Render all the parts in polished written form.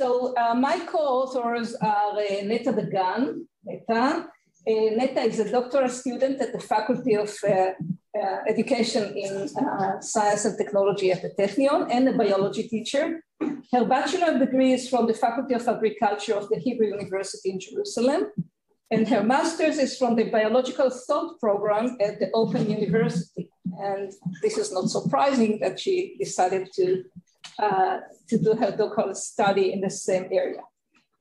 So my co-authors are Netta Dagan. Netta is a doctoral student at the Faculty of Education in Science and Technology at the Technion and a biology teacher. Her bachelor degree is from the Faculty of Agriculture of the Hebrew University in Jerusalem. And her master's is from the Biological Thought program at the Open University. And this is not surprising that she decided to do her doctoral study in the same area.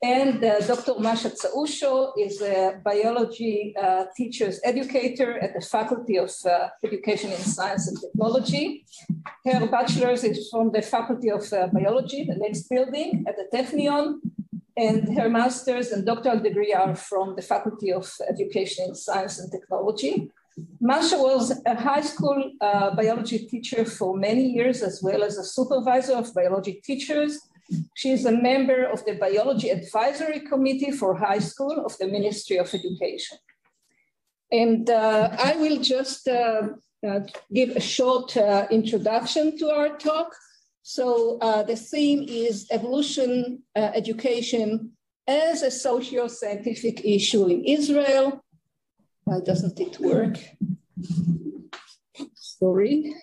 And Dr. Masha Tsaushu is a biology teacher's educator at the Faculty of Education in Science and Technology. Her bachelor's is from the Faculty of Biology, the next building at the Technion. And her master's and doctoral degree are from the Faculty of Education in Science and Technology. Masha was a high school biology teacher for many years, as well as a supervisor of biology teachers. She is a member of the Biology Advisory Committee for High School of the Ministry of Education. And I will just give a short introduction to our talk. So the theme is evolution education as a socio-scientific issue in Israel. Why doesn't it work? Sorry.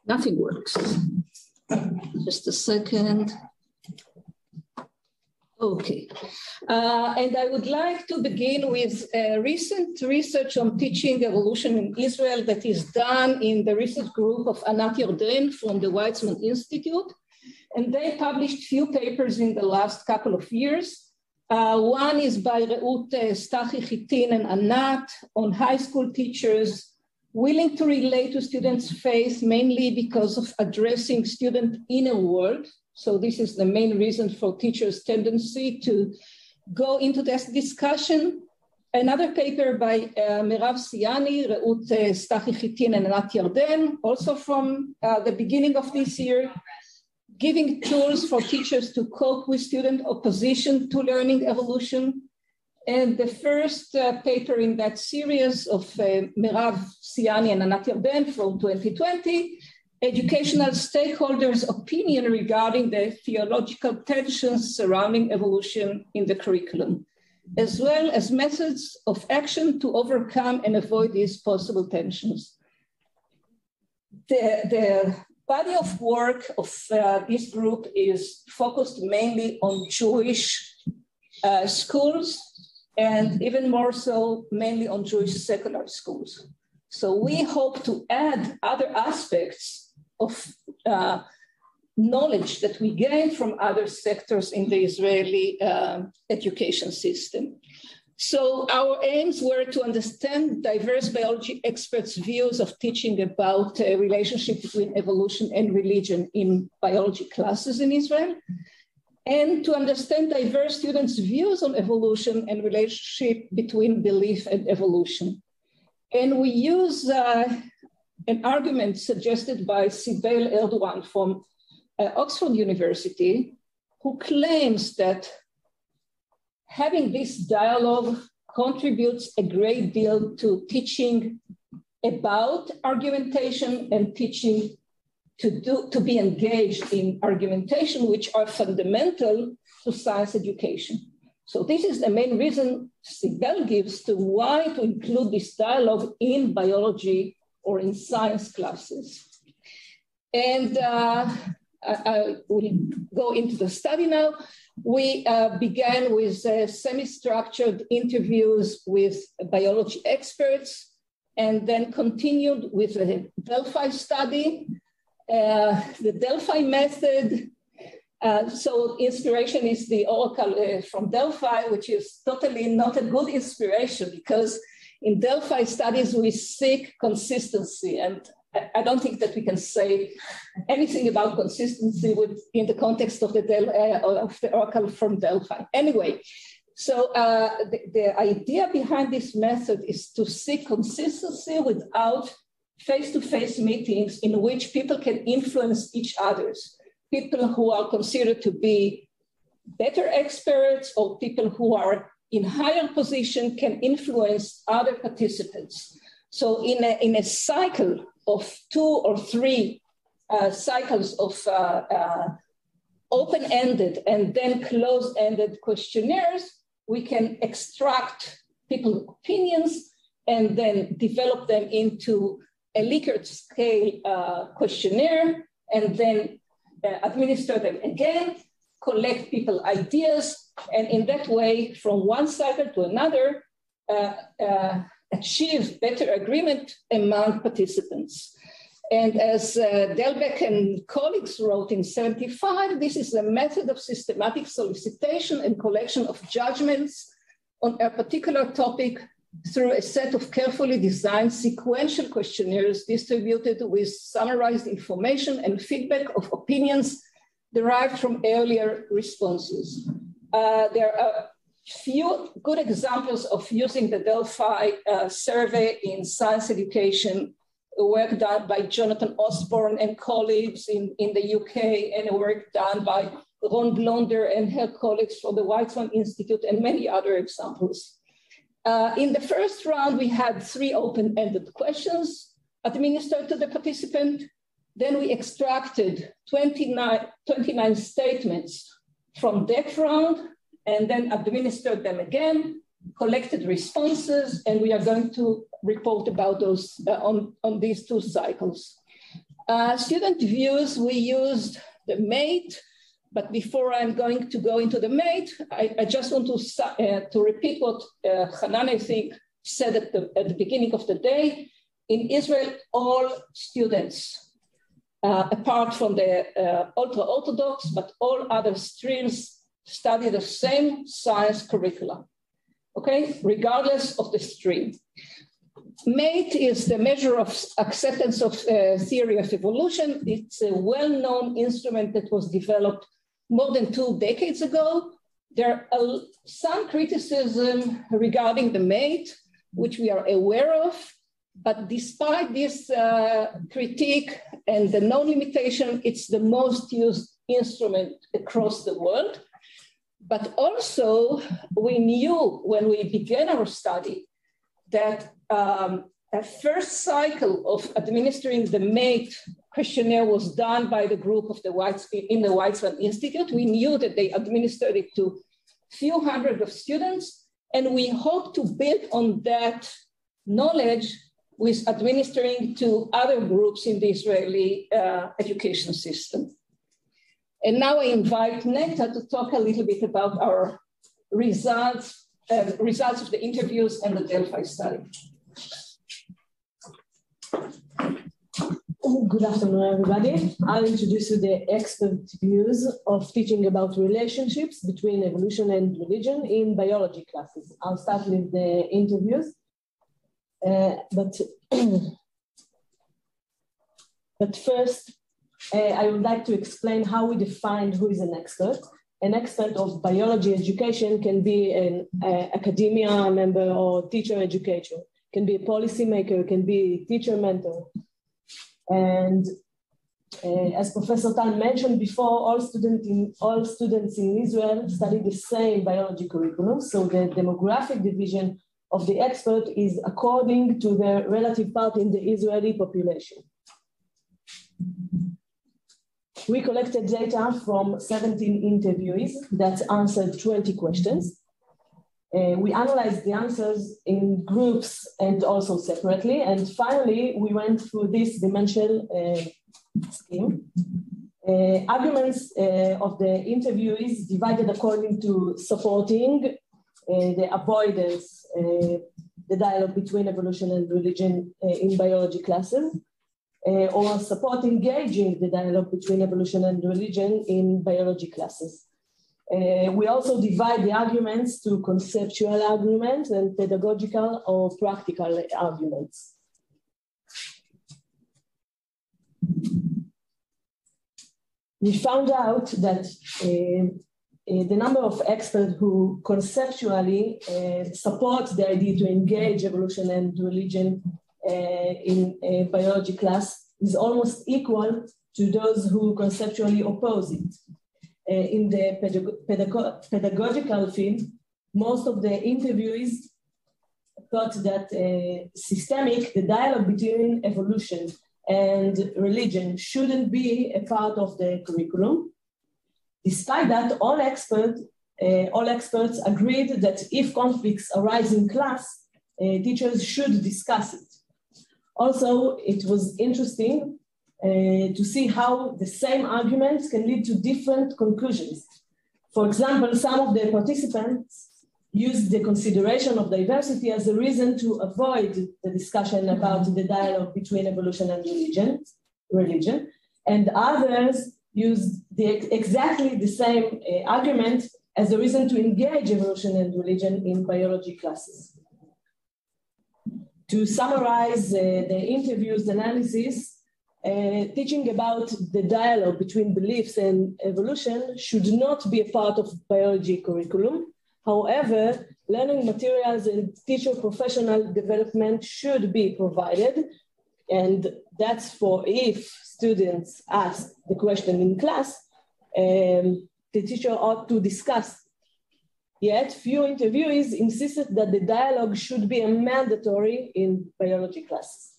Nothing works. Just a second. Okay. And I would like to begin with recent research on teaching evolution in Israel that is done in the research group of Anat Yarden from the Weizmann Institute. And they published few papers in the last couple of years. One is by Steinhardt and Anat on high school teachers willing to relate to students' faith mainly because of addressing student inner world. So this is the main reason for teachers' tendency to go into this discussion. Another paper by Merav Siani, Reut Steinhardt and Anat Yarden, also from the beginning of this year, giving tools for teachers to cope with student opposition to learning evolution. And the first paper in that series of Merav Siani and Anat Yarden from 2020, educational stakeholders' opinion regarding the theological tensions surrounding evolution in the curriculum, as well as methods of action to overcome and avoid these possible tensions. The body of work of this group is focused mainly on Jewish schools, and even more so, mainly on Jewish secular schools. So we hope to add other aspects of knowledge that we gain from other sectors in the Israeli education system. So our aims were to understand diverse biology experts' views of teaching about a relationship between evolution and religion in biology classes in Israel, and to understand diverse students' views on evolution and relationship between belief and evolution. And we use an argument suggested by Sibel Erdogan from Oxford University, who claims that having this dialogue contributes a great deal to teaching about argumentation and teaching to be engaged in argumentation, which are fundamental to science education. So this is the main reason Sibel gives to why to include this dialogue in biology or in science classes. And I will go into the study now. We began with semi-structured interviews with biology experts, and then continued with a Delphi study. The Delphi method, so inspiration is the oracle from Delphi, which is totally not a good inspiration, because in Delphi studies we seek consistency, and I don't think that we can say anything about consistency in the context of the oracle from Delphi. Anyway, so the idea behind this method is to seek consistency without face-to-face meetings in which people can influence each other's. People who are considered to be better experts or people who are in higher position can influence other participants. So in a cycle of 2 or 3 cycles of open-ended and then closed-ended questionnaires, we can extract people's opinions and then develop them into a Likert scale questionnaire, and then administer them again, collect people's ideas, and in that way, from one cycle to another, achieve better agreement among participants. And as Delbeck and colleagues wrote in 1975, this is a method of systematic solicitation and collection of judgments on a particular topic through a set of carefully designed sequential questionnaires distributed with summarized information and feedback of opinions derived from earlier responses. There are few good examples of using the Delphi survey in science education, work done by Jonathan Osborne and colleagues in the UK, and work done by Ron Blonder and her colleagues from the Weizmann Institute, and many other examples. In the first round, we had 3 open-ended questions administered to the participant. Then we extracted 29 statements from that round and then administered them again, collected responses, and we are going to report about those on these 2 cycles. Student views, we used the MATE, but before I'm going to go into the MATE, I just want to repeat what Hanan, I think, said at the beginning of the day. In Israel, all students, apart from the ultra-Orthodox, but all other streams study the same science curricula, okay, regardless of the stream. MATE is the measure of acceptance of theory of evolution. It's a well-known instrument that was developed more than 2 decades ago. There are some criticism regarding the MATE, which we are aware of, but despite this critique and the known limitation, it's the most used instrument across the world. But also, we knew when we began our study that a first cycle of administering the MATE questionnaire was done by the group of the in the Weizmann Institute. We knew that they administered it to a few hundred of students, and we hope to build on that knowledge with administering to other groups in the Israeli education system. And now I invite Netta to talk a little bit about our results of the interviews and the Delphi study. Good afternoon, everybody. I'll introduce you the expert views of teaching about relationships between evolution and religion in biology classes. I'll start with the interviews. But first, I would like to explain how we define who is an expert. An expert of biology education can be an academia member or teacher educator, can be a policymaker, can be a teacher mentor. And as Professor Tal mentioned before, all students in Israel study the same biology curriculum. So the demographic division of the expert is according to their relative part in the Israeli population. We collected data from 17 interviewees that answered 20 questions. We analyzed the answers in groups and also separately. And finally, we went through this dimensional scheme. Arguments of the interviewees divided according to supporting the avoidance, the dialogue between evolution and religion in biology classes, or support engaging the dialogue between evolution and religion in biology classes. We also divide the arguments to conceptual arguments and pedagogical or practical arguments. We found out that the number of experts who conceptually support the idea to engage evolution and religion in a biology class is almost equal to those who conceptually oppose it. In the pedagogical field, most of the interviewees thought that the dialogue between evolution and religion shouldn't be a part of the curriculum. Despite that, all experts agreed that if conflicts arise in class, teachers should discuss it. Also, it was interesting to see how the same arguments can lead to different conclusions. For example, some of the participants used the consideration of diversity as a reason to avoid the discussion about the dialogue between evolution and religion, and others used exactly the same argument as a reason to engage evolution and religion in biology classes. To summarize the interview's analysis, teaching about the dialogue between beliefs and evolution should not be a part of biology curriculum. However, learning materials and teacher professional development should be provided, and that's for if students ask the question in class, the teacher ought to discuss. Yet, few interviewees insisted that the dialogue should be mandatory in biology classes.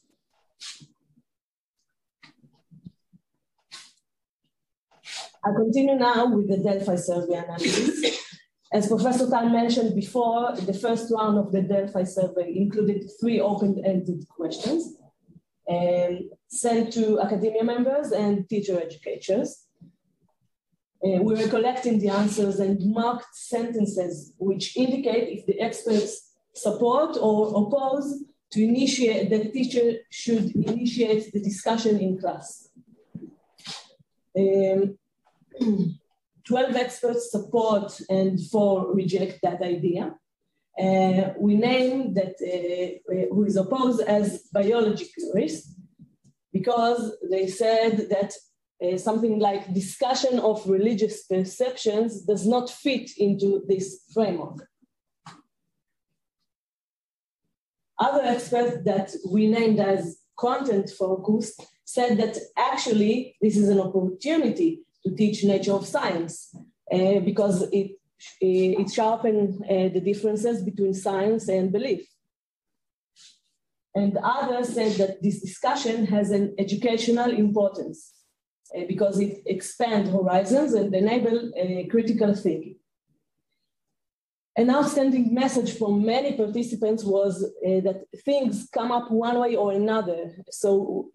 I continue now with the Delphi survey analysis. As Professor Tal mentioned before, the first round of the Delphi survey included 3 open-ended questions sent to academia members and teacher educators. We were collecting the answers and marked sentences which indicate if the experts support or oppose to initiate, the teacher should initiate the discussion in class. 12 experts support and 4 reject that idea. We named that who is opposed as biology purists because they said that something like discussion of religious perceptions does not fit into this framework. Other experts that we named as content focused said that actually this is an opportunity to teach nature of science because it sharpens the differences between science and belief. And others said that this discussion has an educational importance because it expands horizons and enables critical thinking. An outstanding message from many participants was that things come up one way or another. So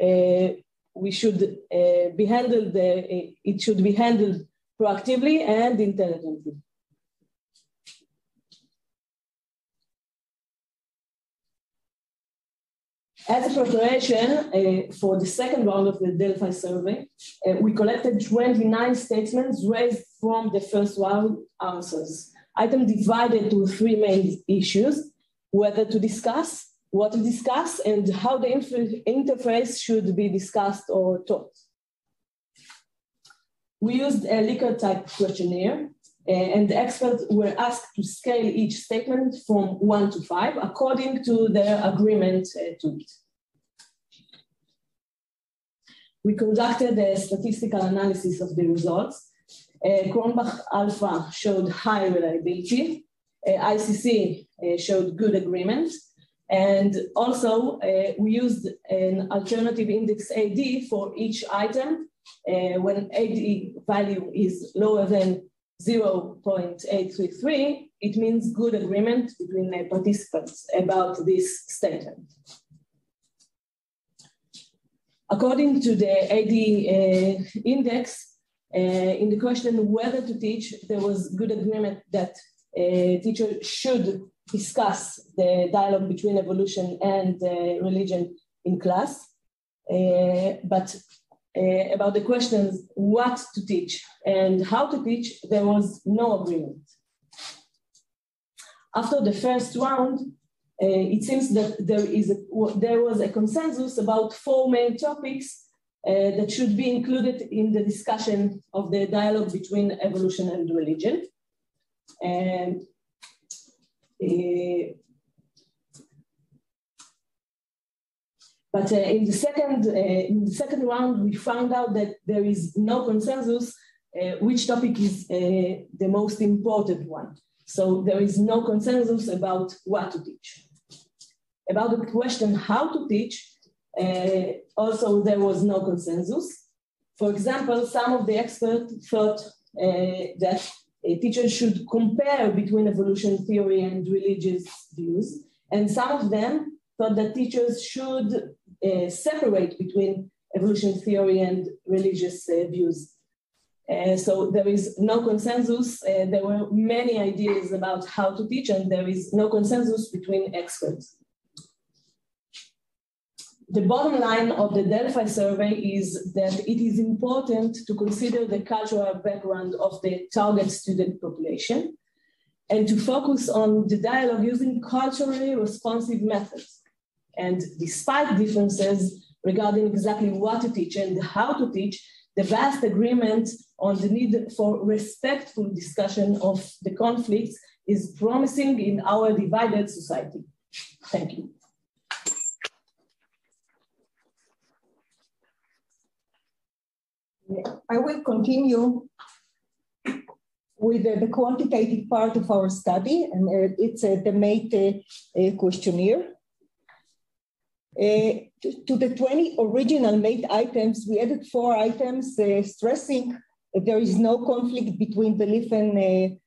we should be handled, it should be handled proactively and intelligently. As a preparation for the second round of the Delphi survey, we collected 29 statements raised from the first round answers. Items divided to 3 main issues: whether to discuss, what to discuss, and how the interface should be discussed or taught. We used a Likert type questionnaire, and the experts were asked to scale each statement from 1 to 5 according to their agreement to it. We conducted a statistical analysis of the results. Cronbach alpha showed high reliability. ICC showed good agreement. And also, we used an alternative index AD for each item. When AD value is lower than 0.833, it means good agreement between participants about this statement. According to the AD index, in the question whether to teach, there was good agreement that teachers should discuss the dialogue between evolution and religion in class. But about the questions what to teach and how to teach, there was no agreement. After the first round, it seems that there was a consensus about 4 main topics that should be included in the discussion of the dialogue between evolution and religion. And but in the second round, we found out that there is no consensus which topic is the most important one. So there is no consensus about what to teach. About the question how to teach, Also, there was no consensus. For example, some of the experts thought that teachers should compare between evolution theory and religious views, and some of them thought that teachers should separate between evolution theory and religious views. So there is no consensus. There were many ideas about how to teach, and there is no consensus between experts. The bottom line of the Delphi survey is that it is important to consider the cultural background of the target student population and to focus on the dialogue using culturally responsive methods. And despite differences regarding exactly what to teach and how to teach, the vast agreement on the need for respectful discussion of the conflicts is promising in our divided society. Thank you. I will continue with the quantitative part of our study, and it's the MATE questionnaire. To the 20 original MATE items, we added 4 items stressing that there is no conflict between belief and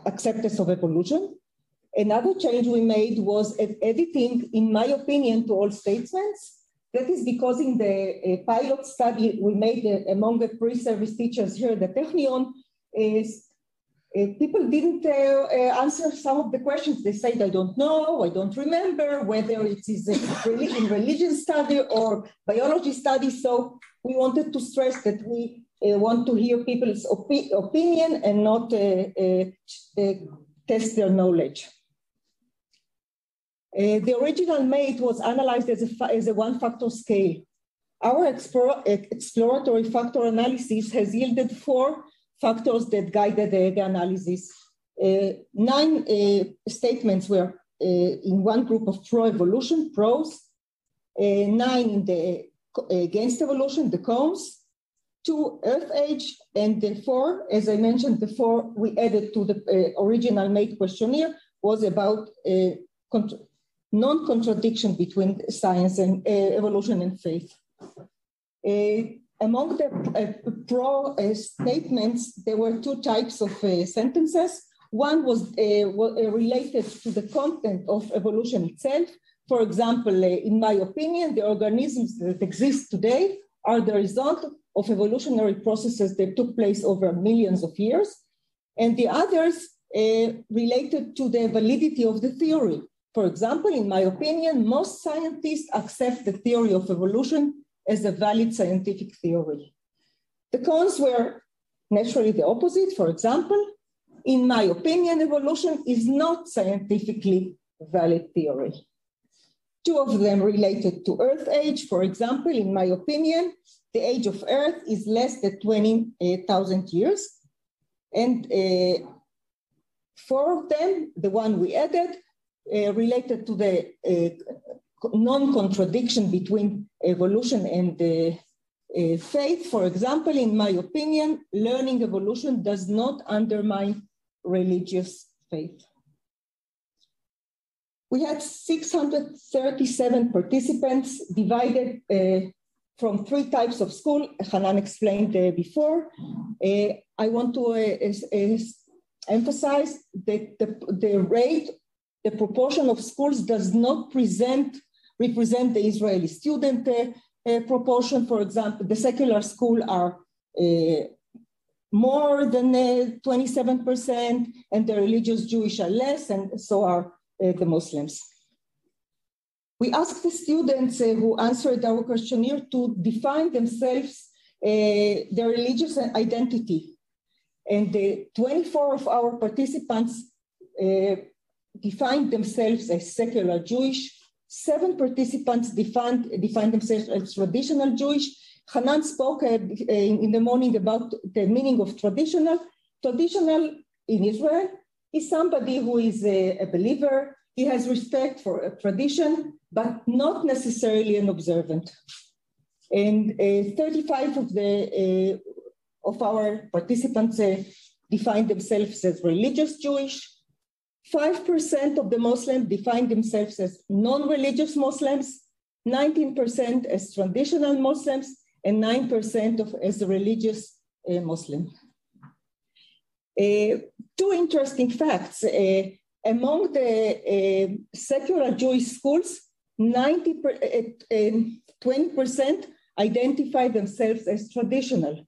acceptance of evolution. Another change we made was editing, in my opinion, to all statements. That is because in the pilot study we made among the pre-service teachers here at the Technion, people didn't answer some of the questions. They said, I don't know, I don't remember, whether it is in religion study or biology study. So we wanted to stress that we want to hear people's opinion and not test their knowledge. The original MATE was analyzed as a one-factor scale. Our exploratory factor analysis has yielded 4 factors that guided the analysis. 9 statements were in one group of pro-evolution, pros, 9 in the against evolution, the cons, 2 Earth age, and the 4, as I mentioned, the 4 we added to the original MATE questionnaire was about non-contradiction between science and evolution and faith. Among the pro statements, there were 2 types of sentences. One was related to the content of evolution itself. For example, in my opinion, the organisms that exist today are the result of evolutionary processes that took place over millions of years. And the others related to the validity of the theory. For example, in my opinion, most scientists accept the theory of evolution as a valid scientific theory. The cons were naturally the opposite. For example, in my opinion, evolution is not scientifically valid theory. 2 of them related to Earth age. For example, in my opinion, the age of Earth is less than 20,000 years. And 4 of them, the one we added, related to the non-contradiction between evolution and faith. For example, in my opinion, learning evolution does not undermine religious faith. We had 637 participants divided from 3 types of school. Hanan explained before. I want to emphasize that the proportion of schools does not represent the Israeli student proportion. For example, the secular school are more than 27%, and the religious Jewish are less, and so are the Muslims. We asked the students who answered our questionnaire to define themselves, their religious identity. And 24 of our participants defined themselves as secular Jewish. 7 participants defined themselves as traditional Jewish. Hanan spoke in the morning about the meaning of traditional. Traditional in Israel is somebody who is a believer. He has respect for a tradition, but not necessarily an observant. And 35 of our participants defined themselves as religious Jewish. 5% of the Muslims defined themselves as non-religious Muslims, 19% as traditional Muslims, and 9% as religious Muslim. Two interesting facts. Among the secular Jewish schools, 20% identify themselves as traditional,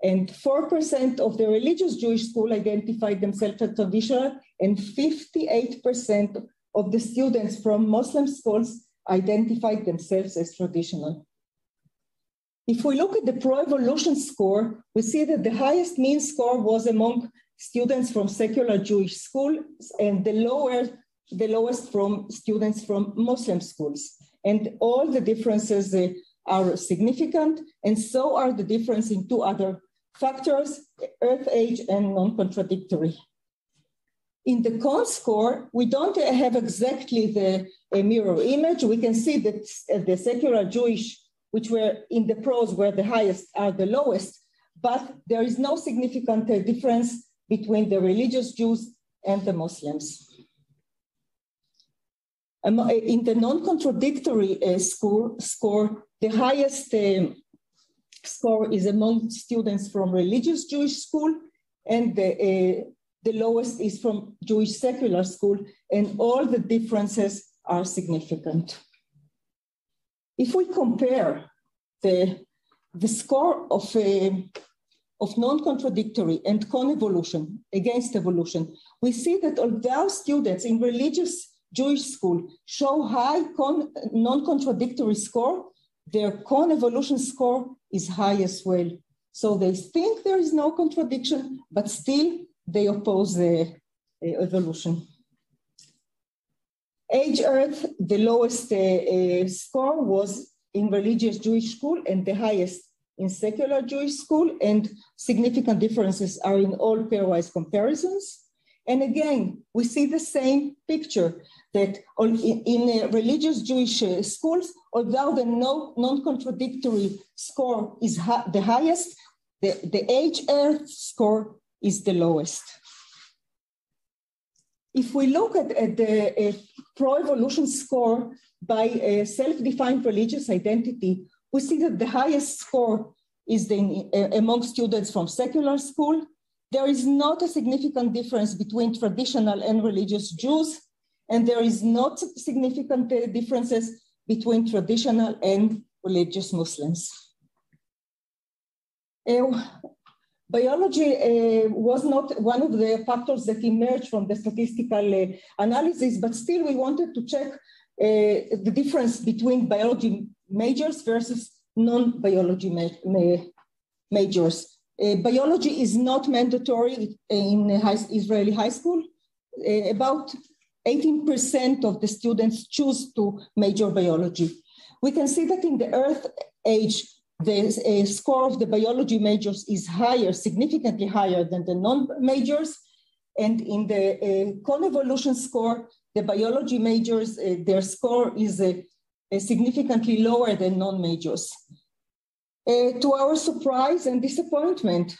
and 4% of the religious Jewish school identify themselves as traditional, and 58% of the students from Muslim schools identified themselves as traditional. If we look at the pro-evolution score, we see that the highest mean score was among students from secular Jewish schools, and the lowest from students from Muslim schools. And all the differences are significant, and so are the difference in two other factors, earth age and non-contradictory. In the con score, we don't have exactly the mirror image. We can see that the secular Jewish, which were in the pros, were the highest, are the lowest, but there is no significant difference between the religious Jews and the Muslims. In the non-contradictory score, the highest score is among students from religious Jewish school, and the lowest is from Jewish secular school, and all the differences are significant. If we compare the score of non-contradictory and con-evolution against evolution, we see that although students in religious Jewish school show high non-contradictory score, their con-evolution score is high as well. So they think there is no contradiction, but still they oppose the evolution. Age Earth, the lowest score was in religious Jewish school and the highest in secular Jewish school, and significant differences are in all pairwise comparisons. And again, we see the same picture that in religious Jewish schools, although the non-contradictory score is the highest, the Age Earth score is the lowest. If we look at the pro-evolution score by self-defined religious identity, we see that the highest score is among students from secular school. There is not a significant difference between traditional and religious Jews, and there is not significant differences between traditional and religious Muslims. Biology was not one of the factors that emerged from the statistical analysis, but still we wanted to check the difference between biology majors versus non-biology majors. Biology is not mandatory in Israeli high school. About 18% of the students choose to major biology. We can see that in the Earth age, the score of the biology majors is higher, significantly higher than the non-majors. And in the con-evolution score, the biology majors, their score is significantly lower than non-majors. To our surprise and disappointment,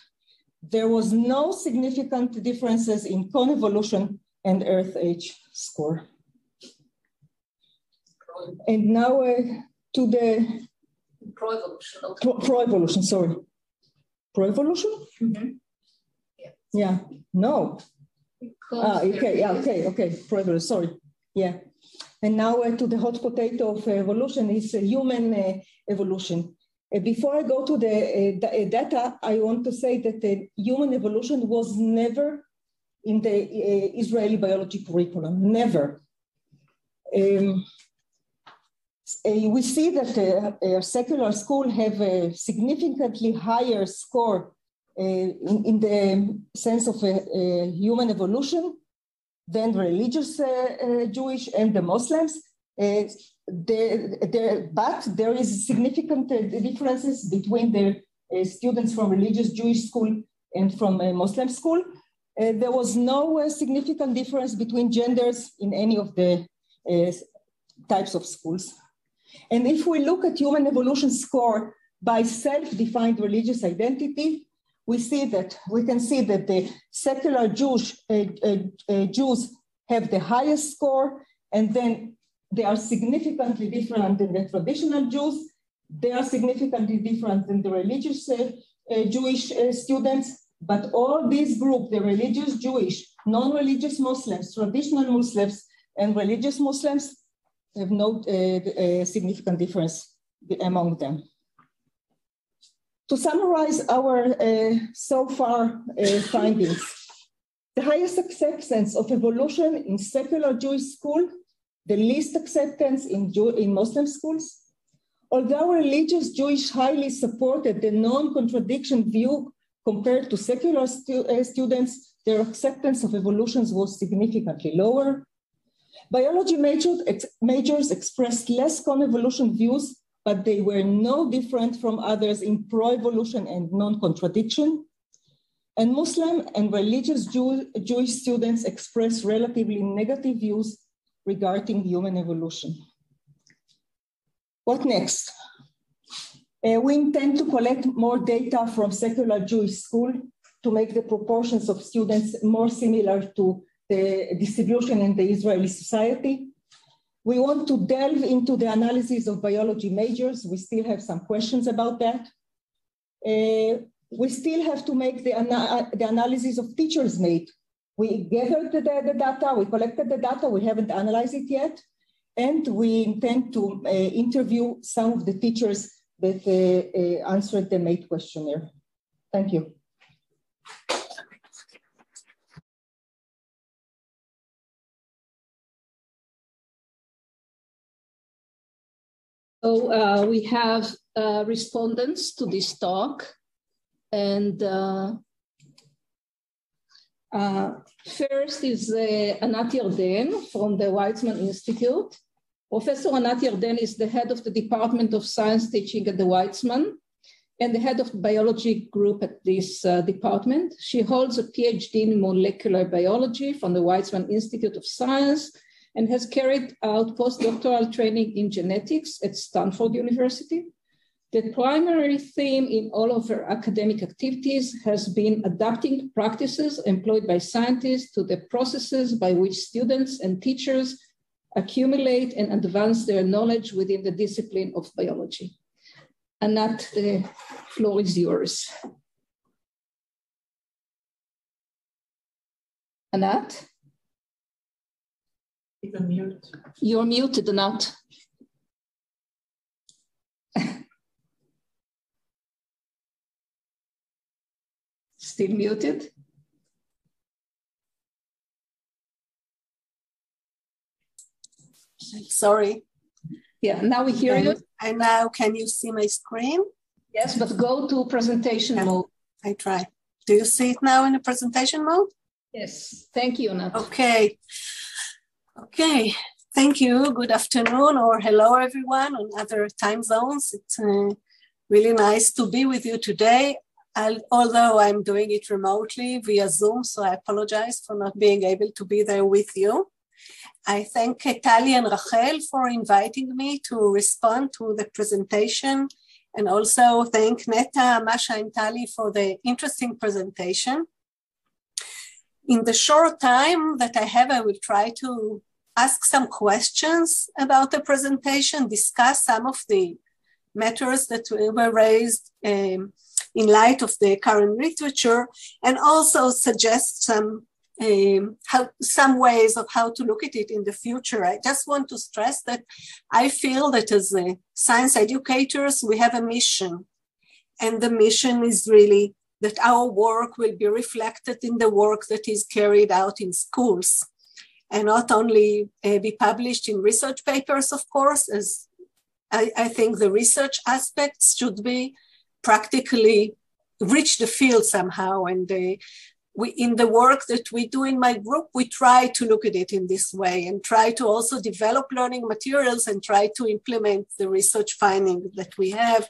there was no significant differences in con-evolution and Earth age score. And now to the pro-evolution. Pro-evolution, sorry. Pro-evolution? Mm-hmm. Yeah, no. Okay, pro-evolution, sorry. Yeah. And now to the hot potato of evolution is human evolution. Before I go to the data, I want to say that human evolution was never in the Israeli biology curriculum, never. We see that a secular school have a significantly higher score in the sense of human evolution than religious Jewish and the Muslims. But there is significant differences between the students from religious Jewish school and from a Muslim school. There was no significant difference between genders in any of the types of schools. And if we look at human evolution score by self-defined religious identity, we can see that the secular Jews have the highest score, and then They are significantly different than the traditional Jews. They are significantly different than the religious Jewish students. But all these groups, the religious Jewish, non-religious Muslims, traditional Muslims, and religious Muslims, have no significant difference among them. To summarize our so far findings, the highest acceptance of evolution in secular Jewish school, the least acceptance in Muslim schools. Although religious Jewish highly supported the non-contradiction view compared to secular students, their acceptance of evolutions was significantly lower. Biology majors expressed less convolution views, but they were no different from others in pro-evolution and non-contradiction. And Muslim and religious Jewish students expressed relatively negative views regarding human evolution. What next? We intend to collect more data from secular Jewish school to make the proportions of students more similar to the distribution in the Israeli society. We want to delve into the analysis of biology majors. We still have some questions about that. We still have to make the analysis of teachers made. We gathered the data, we collected the data, we haven't analyzed it yet. And we intend to interview some of the teachers that answered the MATE questionnaire. Thank you. So we have respondents to this talk. And first is Anat Yarden from the Weizmann Institute. Professor Anat Yarden is the head of the Department of Science Teaching at the Weizmann and the head of the biology group at this department. She holds a PhD in molecular biology from the Weizmann Institute of Science and has carried out postdoctoral training in genetics at Stanford University. The primary theme in all of her academic activities has been adapting practices employed by scientists to the processes by which students and teachers accumulate and advance their knowledge within the discipline of biology. Anat, the floor is yours. Anat? You're muted. You're muted, Anat. Still muted? Sorry. Yeah, now we hear you. And now can you see my screen? Yes, but go to presentation mode. I try. Do you see it now in the presentation mode? Yes, thank you, Anat. Okay. Okay, thank you. Good afternoon or hello, everyone on other time zones. It's really nice to be with you today. Although I'm doing it remotely via Zoom, so I apologize for not being able to be there with you. I thank Tali and Rachel for inviting me to respond to the presentation, and also thank Netta, Masha, and Tali for the interesting presentation. In the short time that I have, I will try to ask some questions about the presentation, discuss some of the matters that were raised in light of the current literature, and also suggest some ways of how to look at it in the future. I just want to stress that I feel that as science educators, we have a mission. And the mission is really that our work will be reflected in the work that is carried out in schools, and not only be published in research papers, of course, as I think the research aspects should be practically reach the field somehow. And in the work that we do in my group, we try to look at it in this way and try to also develop learning materials and try to implement the research findings that we have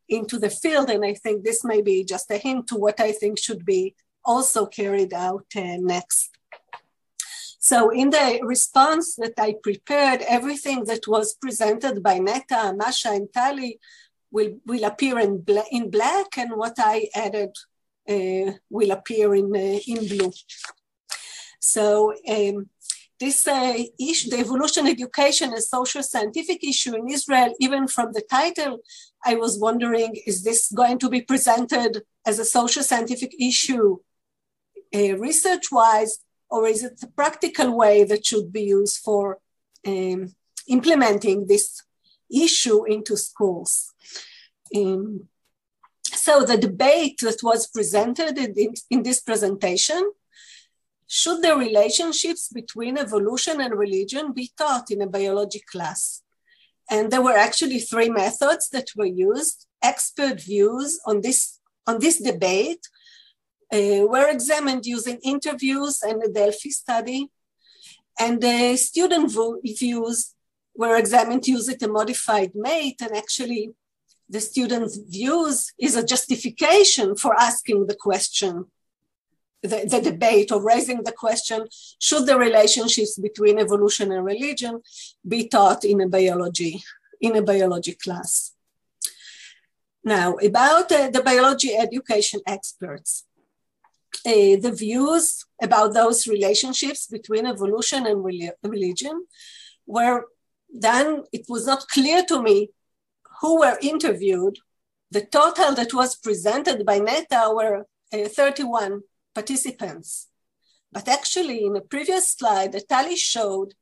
into the field. And I think this may be just a hint to what I think should be also carried out next. So in the response that I prepared, everything that was presented by Netta, Masha, and Tali will appear in black, and what I added will appear in blue. So this issue, the evolution education as socio-scientific issue in Israel, even from the title, I was wondering, is this going to be presented as a socio-scientific issue research-wise, or is it the practical way that should be used for implementing this issue into schools? So the debate that was presented in this presentation: should the relationships between evolution and religion be taught in a biology class? And there were actually three methods that were used. Expert views on this debate were examined using interviews and a Delphi study. And the student views were examined using a modified mate. And actually, the student's views is a justification for asking the question, the debate, or raising the question, should the relationships between evolution and religion be taught in a biology class? Now, about the biology education experts, the views about those relationships between evolution and religion were done. It was not clear to me who were interviewed. The total that was presented by Netta were 31 participants. But actually, in a previous slide that Tali showed,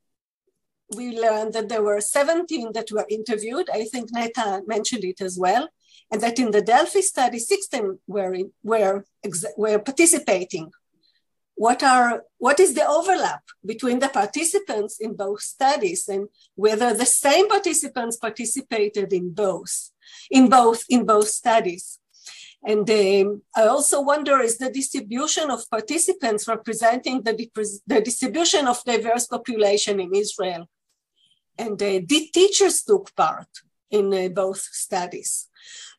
we learned that there were 17 that were interviewed. I think Netta mentioned it as well. And that in the Delphi study, 16 were participating. What is the overlap between the participants in both studies, and whether the same participants participated in both studies? And I also wonder, is the distribution of participants representing the distribution of diverse population in Israel? And did teachers took part in both studies?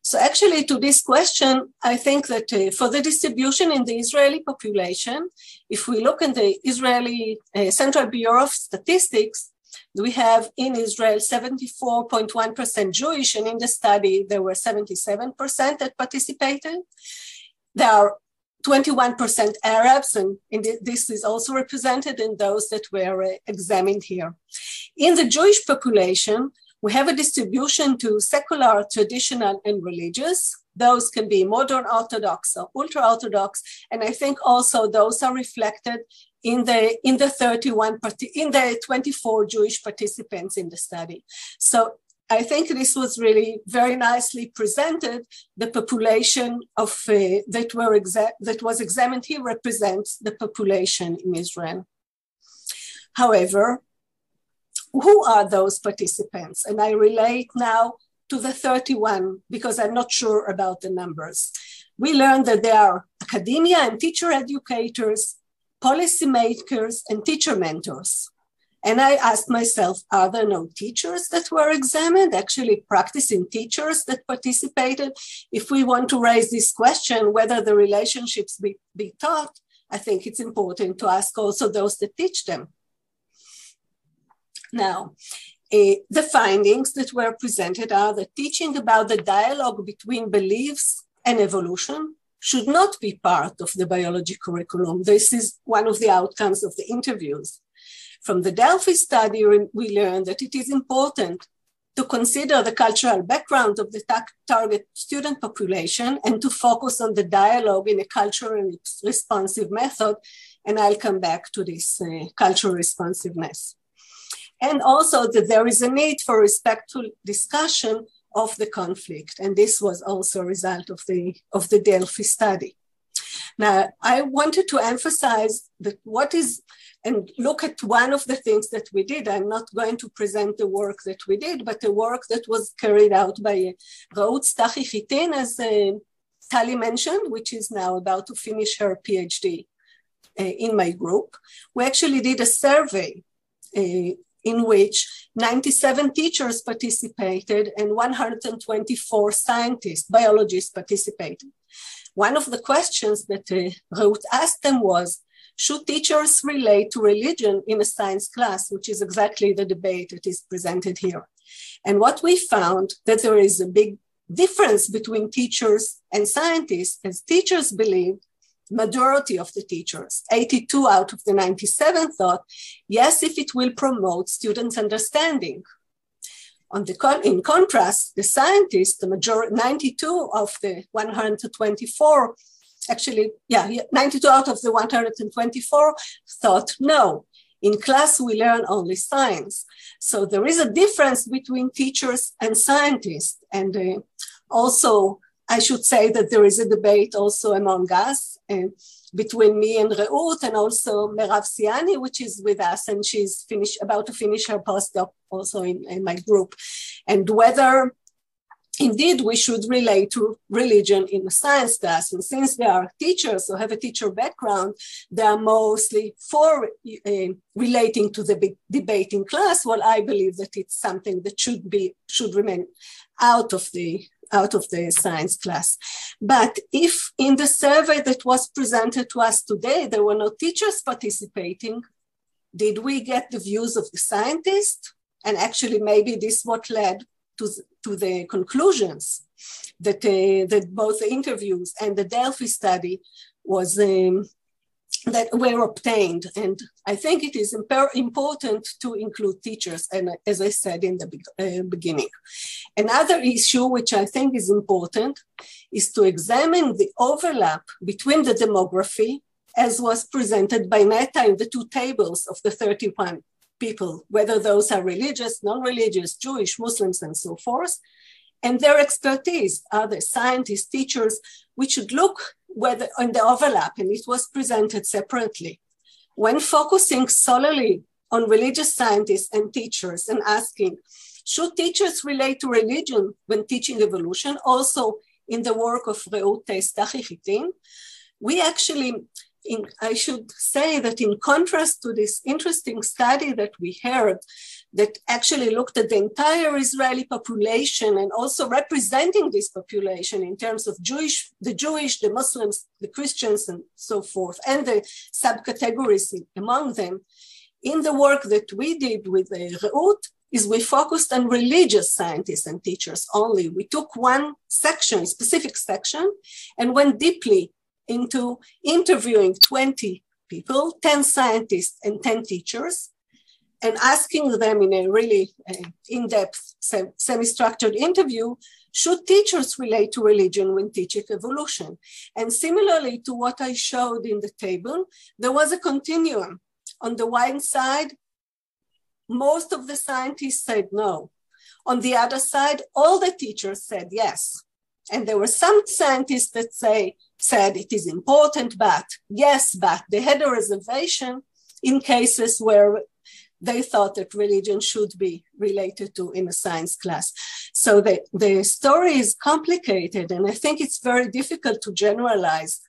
So actually, to this question, I think that for the distribution in the Israeli population, if we look in the Israeli Central Bureau of Statistics, we have in Israel 74.1% Jewish, and in the study, there were 77% that participated. There are 21% Arabs, and this is also represented in those that were examined here. In the Jewish population, we have a distribution to secular, traditional, and religious. Those can be modern Orthodox or ultra-Orthodox, and I think also those are reflected in the 24 Jewish participants in the study. So I think this was really very nicely presented. The population of that was examined here represents the population in Israel. However, who are those participants? And I relate now to the 31 because I'm not sure about the numbers. We learned that there are academia and teacher educators, policymakers, and teacher mentors. And I asked myself, are there no teachers that were examined, actually practicing teachers that participated? If we want to raise this question, whether the relationships be taught, I think it's important to ask also those that teach them. Now, the findings that were presented are that teaching about the dialogue between beliefs and evolution should not be part of the biology curriculum. This is one of the outcomes of the interviews. From the Delphi study, we learned that it is important to consider the cultural background of the target student population and to focus on the dialogue in a culturally responsive method. And I'll come back to this cultural responsiveness. And also that there is a need for respectful discussion of the conflict. And this was also a result of the Delphi study. Now, I wanted to emphasize that and look at one of the things that we did. I'm not going to present the work that we did, but the work that was carried out by Chitin, as Tali mentioned, which is now about to finish her PhD in my group. We actually did a survey in which 97 teachers participated and 124 scientists, biologists participated. One of the questions that Raut asked them was, should teachers relate to religion in a science class, which is exactly the debate that is presented here. And what we found, that there is a big difference between teachers and scientists, as teachers believe majority of the teachers, 82 out of the 97, thought, yes, if it will promote students' understanding. In contrast, the scientists, the majority, 92 of the 124, actually, 92 out of the 124 thought, no, in class we learn only science. So there is a difference between teachers and scientists. And also, I should say that there is a debate also among us between me and Reut, and also Merav Siani, which is with us, and she's about to finish her postdoc also in my group, and whether indeed we should relate to religion in a science class. And since they are teachers or have a teacher background, they are mostly for relating to the big debate in class. Well, I believe that it's something that should remain out of the science class. But if in the survey that was presented to us today, there were no teachers participating, did we get the views of the scientists? And actually, maybe this is what led to the conclusions that both the interviews and the Delphi study was that were obtained. And I think it is important to include teachers, and as I said in the beginning. Another issue which I think is important is to examine the overlap between the demography, as was presented by Netta in the two tables of the 31 people, whether those are religious, non-religious, Jewish, Muslims, and so forth, and their expertise. Are they scientists, teachers? We should look whether on the overlap, and it was presented separately. When focusing solely on religious scientists and teachers and asking, should teachers relate to religion when teaching evolution? Also in the work of Reut Stachichitin, we actually, I should say that in contrast to this interesting study that we heard, that actually looked at the entire Israeli population and also representing this population in terms of the Jewish, the Muslims, the Christians, and so forth, and the subcategories among them. In the work that we did with Reut, is we focused on religious scientists and teachers only. We took one section, specific section, and went deeply into interviewing 20 people, 10 scientists and 10 teachers, and asking them in a really in-depth, semi-structured interview, should teachers relate to religion when teaching evolution? And similarly to what I showed in the table, there was a continuum. On the one side, most of the scientists said no. On the other side, all the teachers said yes. And there were some scientists that said it is important, but yes, but they had a reservation in cases where they thought that religion should be related to in a science class. So the story is complicated, and I think it's very difficult to generalize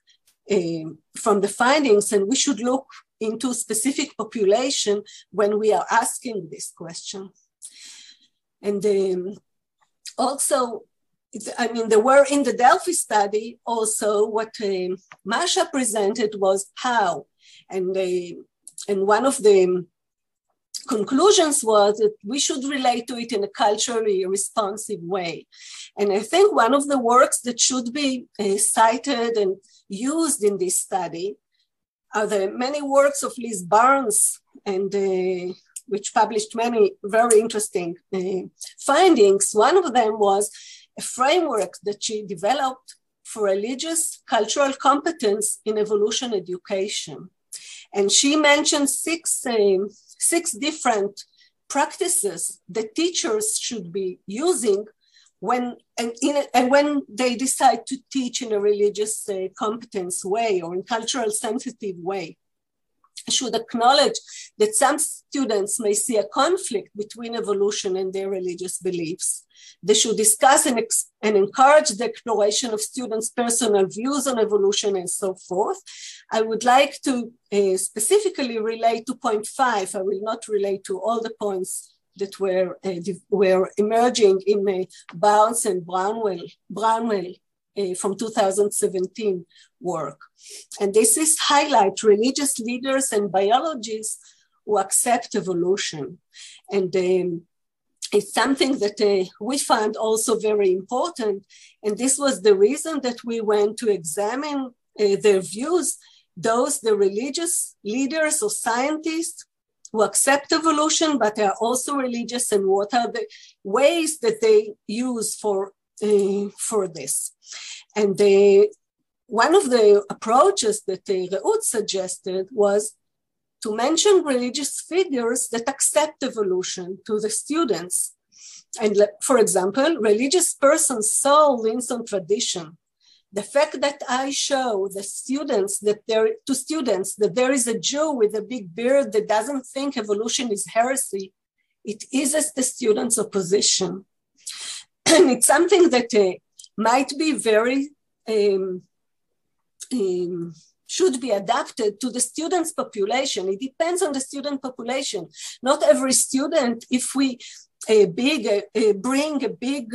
from the findings, and we should look into specific population when we are asking this question. And also, I mean, there were in the Delphi study also what Masha presented was how, and one of the conclusions was that we should relate to it in a culturally responsive way. And I think one of the works that should be cited and used in this study are the many works of Liz Barnes, and which published many very interesting findings. One of them was a framework that she developed for religious cultural competence in evolution education. And she mentioned six different practices that teachers should be using when they decide to teach in a religious competence way or in cultural sensitive way. I should acknowledge that some students may see a conflict between evolution and their religious beliefs. They should discuss and encourage the exploration of students' personal views on evolution and so forth. I would like to specifically relate to point 5. I will not relate to all the points that were emerging in Barnes and Brownwell from 2017 work. And this is highlight religious leaders and biologists who accept evolution. And it's something that we found also very important. And this was the reason that we went to examine their views, the religious leaders or scientists who accept evolution, but are also religious, and what are the ways that they use for this. And one of the approaches that Reut suggested was to mention religious figures that accept evolution to the students. And for example, religious person's soul leans on tradition. The fact that I show the students that there is a Jew with a big beard that doesn't think evolution is heresy, it eases the students' opposition. And it's something that might be very, should be adapted to the students' population. It depends on the student population. Not every student, if we bring big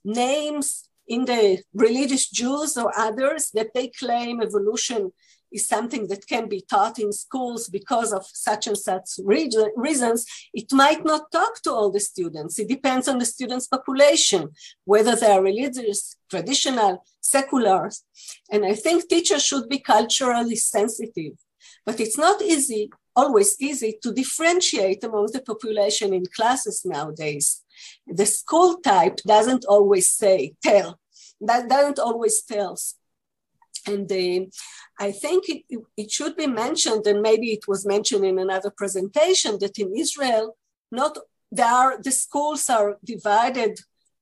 names in the religious Jews or others that they claim evolution is something that can be taught in schools because of such and such reasons, it might not talk to all the students. It depends on the students' population, whether they are religious, traditional, secular. And I think teachers should be culturally sensitive, but it's not always easy to differentiate among the population in classes nowadays. The school type doesn't always tell. And I think it should be mentioned, and maybe it was mentioned in another presentation, that in Israel, the schools are divided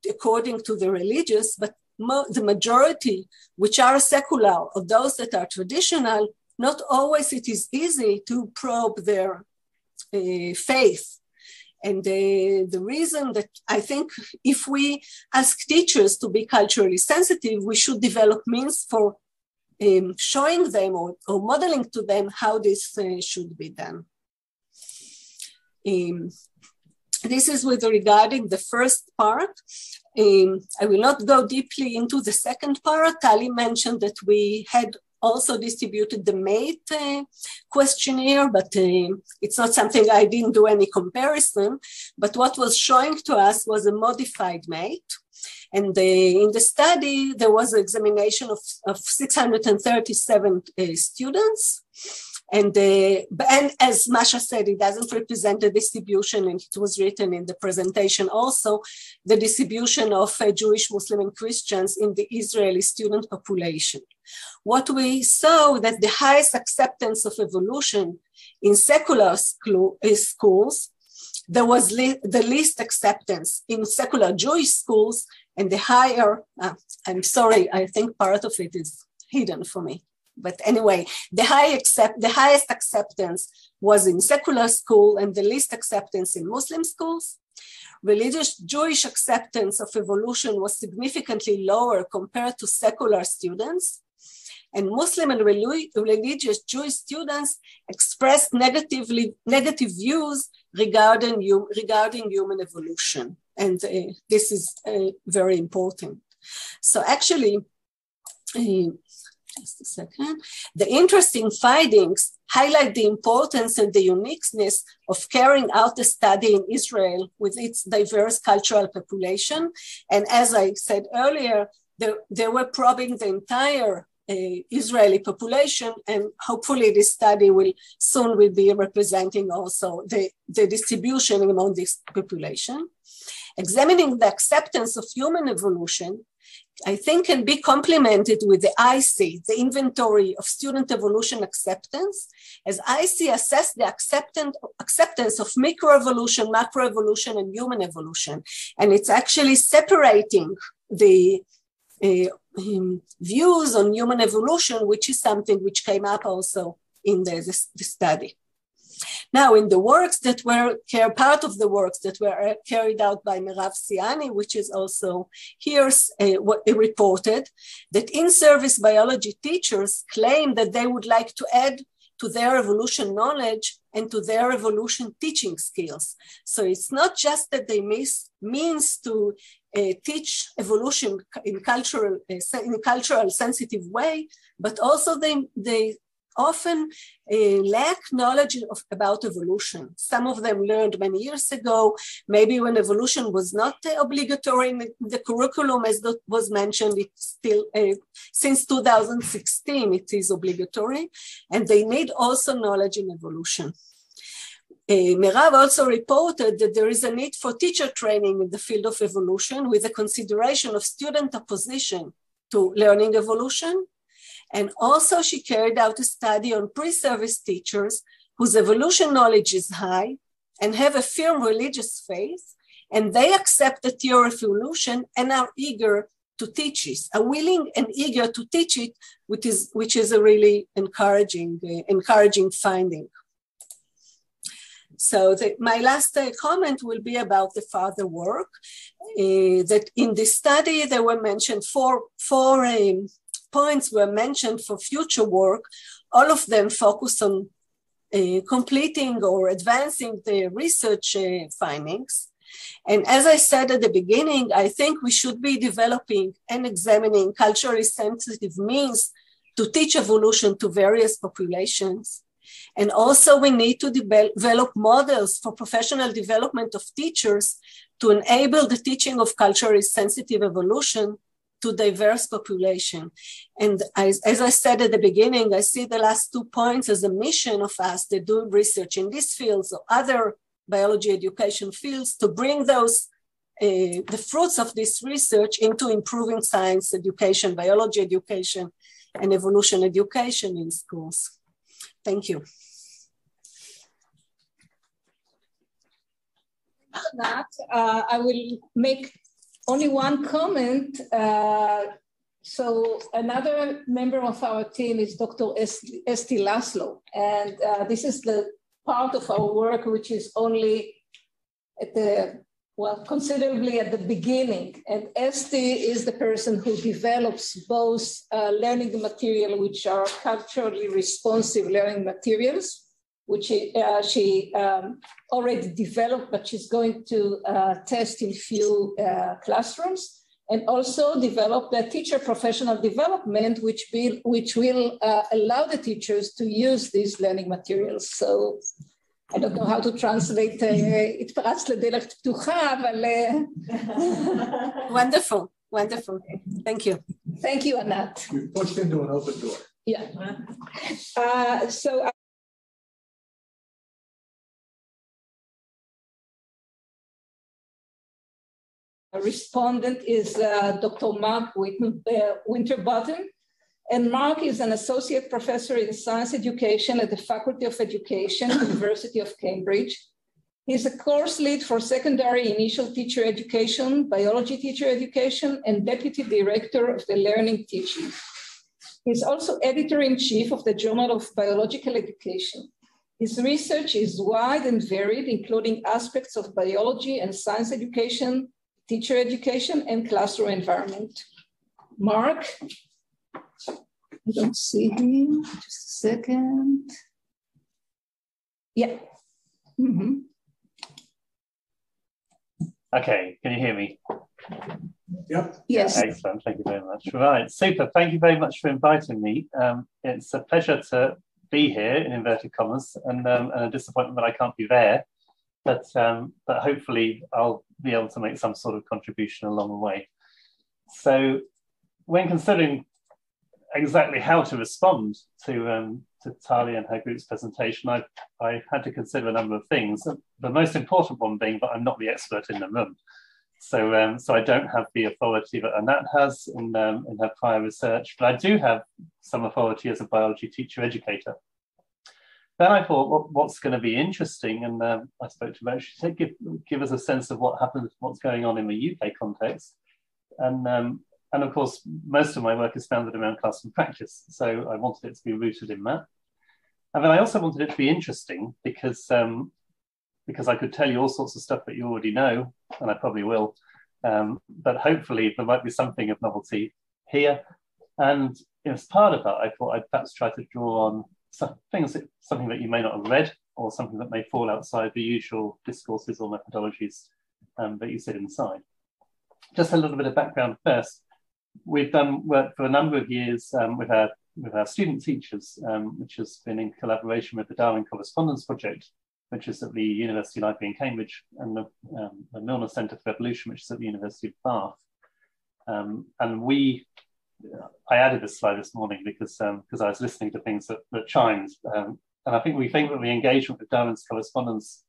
according to the religious, but the majority, which are secular, or those that are traditional, not always it is easy to probe their faith. And the reason that I think if we ask teachers to be culturally sensitive, we should develop means for showing them or modeling to them how this should be done. This is with regarding the first part. I will not go deeply into the second part. Tali mentioned that we had also distributed the mate questionnaire, but it's not something I didn't do any comparison. But what was showing to us was a modified mate. And in the study, there was an examination of 637 students. And as Masha said, it doesn't represent the distribution, and it was written in the presentation also, the distribution of Jewish, Muslim, and Christians in the Israeli student population. What we saw that the highest acceptance of evolution in secular schools, there was the least acceptance in secular Jewish schools, and the higher, I'm sorry, I think part of it is hidden for me. But anyway, the highest acceptance was in secular school and the least acceptance in Muslim schools. Religious Jewish acceptance of evolution was significantly lower compared to secular students. And Muslim and religious Jewish students expressed negative views regarding human evolution. And this is very important. So actually, just a second. The interesting findings highlight the importance and the uniqueness of carrying out the study in Israel with its diverse cultural population. And as I said earlier, they were probing the entire Israeli population, and hopefully this study will soon be representing also the distribution among this population. Examining the acceptance of human evolution, I think, can be complemented with the IC, the Inventory of Student Evolution Acceptance, as IC assess the acceptance of microevolution, macroevolution, and human evolution. And it's actually separating the views on human evolution, which is something which came up also in the study. Now, in the works that were part of the works that were carried out by Merav Siani, which is also here reported, that in-service biology teachers claim that they would like to add to their evolution knowledge and to their evolution teaching skills. So it's not just that they means to teach evolution in a cultural sensitive way, but also they often lack knowledge about evolution. Some of them learned many years ago, maybe when evolution was not obligatory in the curriculum, as was mentioned, it's still, since 2016, it is obligatory, and they need also knowledge in evolution. Merav also reported that there is a need for teacher training in the field of evolution with a consideration of student opposition to learning evolution. And also she carried out a study on pre-service teachers whose evolution knowledge is high and have a firm religious faith, and they accept the theory of evolution and are eager to teach it, are willing and eager to teach it, which is a really encouraging finding. So my last comment will be about the further work. That in this study, there were mentioned four points were mentioned for future work. All of them focus on completing or advancing the research findings. And as I said at the beginning, I think we should be developing and examining culturally sensitive means to teach evolution to various populations. And also we need to develop models for professional development of teachers to enable the teaching of culturally sensitive evolution to diverse population. And as I said at the beginning, I see the last 2 points as a mission of us that do research in these fields or other biology education fields to bring those, the fruits of this research into improving science education, biology education, and evolution education in schools. Thank you. Anat, I will make only one comment. So another member of our team is Dr. Esti Laszlo, and this is the part of our work which is only at the, well, considerably at the beginning. And Esti is the person who develops both learning material, which are culturally responsive learning materials, which she already developed, but she's going to test in few classrooms, and also develop the teacher professional development, which will allow the teachers to use these learning materials. So I don't know how to translate, התפרץ לדלת פתוחה, אבל... Wonderful, wonderful. Thank you. Thank you, Anat. You pushed into an open door. Yeah. So a respondent is Dr. Mark Winterbottom. And Mark is an associate professor in science education at the Faculty of Education, University of Cambridge. He's a course lead for secondary initial teacher education, biology teacher education, and deputy director of the learning teaching. He's also editor-in-chief of the Journal of Biological Education. His research is wide and varied, including aspects of biology and science education, teacher education, and classroom environment. Mark? I don't see him, just a second. Yeah. Mm-hmm. Okay, can you hear me? Yep. Yes. Excellent, thank you very much. Right, super, thank you very much for inviting me. It's a pleasure to be here, in inverted commas, and a disappointment that I can't be there, but hopefully I'll be able to make some sort of contribution along the way. So when considering exactly how to respond to Tali and her group's presentation, I had to consider a number of things. The most important one being that I'm not the expert in the room. So I don't have the authority that Anat has in her prior research, but I do have some authority as a biology teacher educator. Then I thought, well, what's going to be interesting? And I spoke to Masha. She said, give us a sense of what happens, what's going on in the UK context. And of course, most of my work is founded around classroom practice. So I wanted it to be rooted in that. And then I also wanted it to be interesting because I could tell you all sorts of stuff that you already know, and I probably will. But hopefully there might be something of novelty here. And as part of that, I thought I'd perhaps try to draw on something that you may not have read, or something that may fall outside the usual discourses or methodologies that you sit inside. Just a little bit of background first. We've done work for a number of years with our our student teachers, which has been in collaboration with the Darwin Correspondence Project, which is at the University Library in Cambridge, and the Milner Centre for Evolution, which is at the University of Bath. And I added this slide this morning because I was listening to things that chimed. And I think we think that the engagement with Darwin's correspondence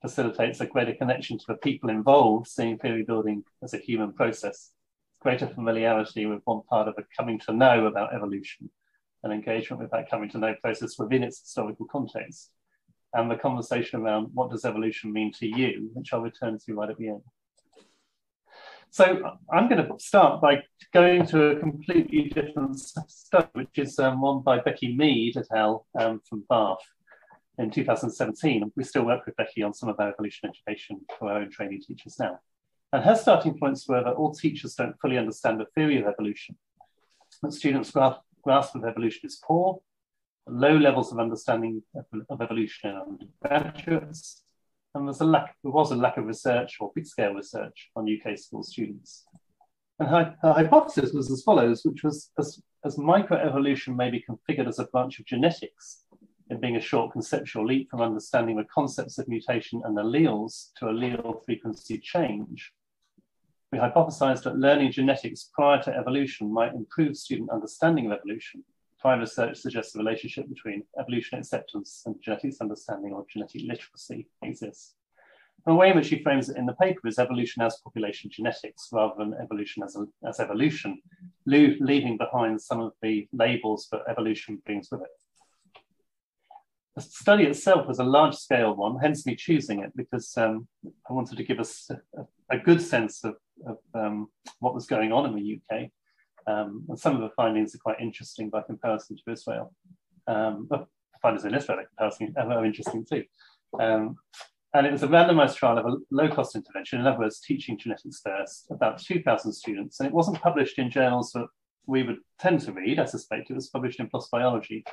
facilitates a greater connection to the people involved, seeing theory building as a human process, greater familiarity with one part of the coming to know about evolution, and engagement with that coming to know process within its historical context, and the conversation around what does evolution mean to you, which I'll return to right at the end. So I'm going to start by going to a completely different study, which is one by Becky Mead et al. From Bath in 2017. We still work with Becky on some of our evolution education for our own training teachers now. And her starting points were that all teachers don't fully understand the theory of evolution, that students' grasp of evolution is poor, low levels of understanding of evolution in undergraduates, and there was a lack of research or big-scale research on UK school students. And her hypothesis was as follows, which was as microevolution may be configured as a branch of genetics, it being a short conceptual leap from understanding the concepts of mutation and alleles to allele frequency change. We hypothesized that learning genetics prior to evolution might improve student understanding of evolution. Prior research suggests a relationship between evolution acceptance and genetics understanding, or genetic literacy, exists. And the way in which she frames it in the paper is evolution as population genetics rather than evolution as evolution, leaving behind some of the labels that evolution brings with it. The study itself was a large-scale one, hence me choosing it, because I wanted to give us a good sense of what was going on in the UK. And some of the findings are quite interesting by comparison to Israel. But the findings in Israel are interesting too. And it was a randomized trial of a low-cost intervention, in other words, teaching genetics first, about 2,000 students. And it wasn't published in journals that we would tend to read, I suspect. It was published in PLOS Biology,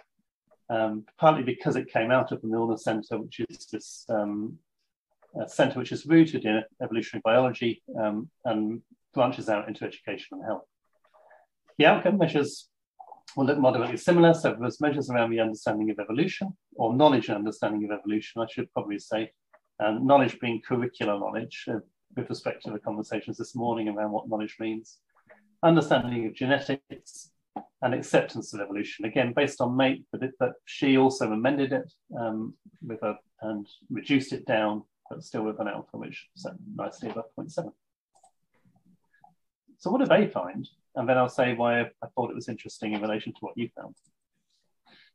partly because it came out of the Milner Centre, which is this centre which is rooted in evolutionary biology and branches out into education and health. The outcome measures will look moderately similar. So there's measures around the understanding of evolution, or knowledge and understanding of evolution, I should probably say. Knowledge being curricular knowledge, with respect to the conversations this morning around what knowledge means. Understanding of genetics and acceptance of evolution, again, based on Mate, but she also amended it and reduced it down, but still with an alpha, which is nicely above 0.7. So what did they find? And then I'll say why I thought it was interesting in relation to what you found.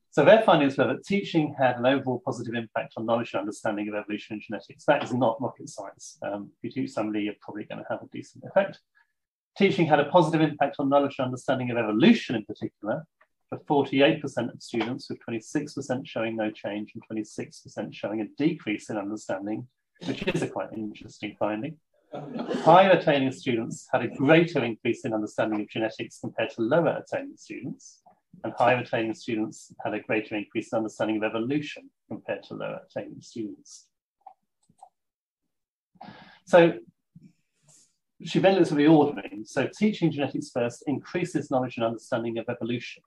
So their findings were that teaching had an overall positive impact on knowledge and understanding of evolution and genetics. That is not rocket science. If you teach somebody, you're probably going to have a decent effect. Teaching had a positive impact on knowledge and understanding of evolution in particular, for 48% of students, with 26% showing no change and 26% showing a decrease in understanding, which is a quite interesting finding. Higher attaining students had a greater increase in understanding of genetics compared to lower attaining students, and higher attaining students had a greater increase in understanding of evolution compared to lower attaining students. So she then looks at the ordering. So teaching genetics first increases knowledge and understanding of evolution.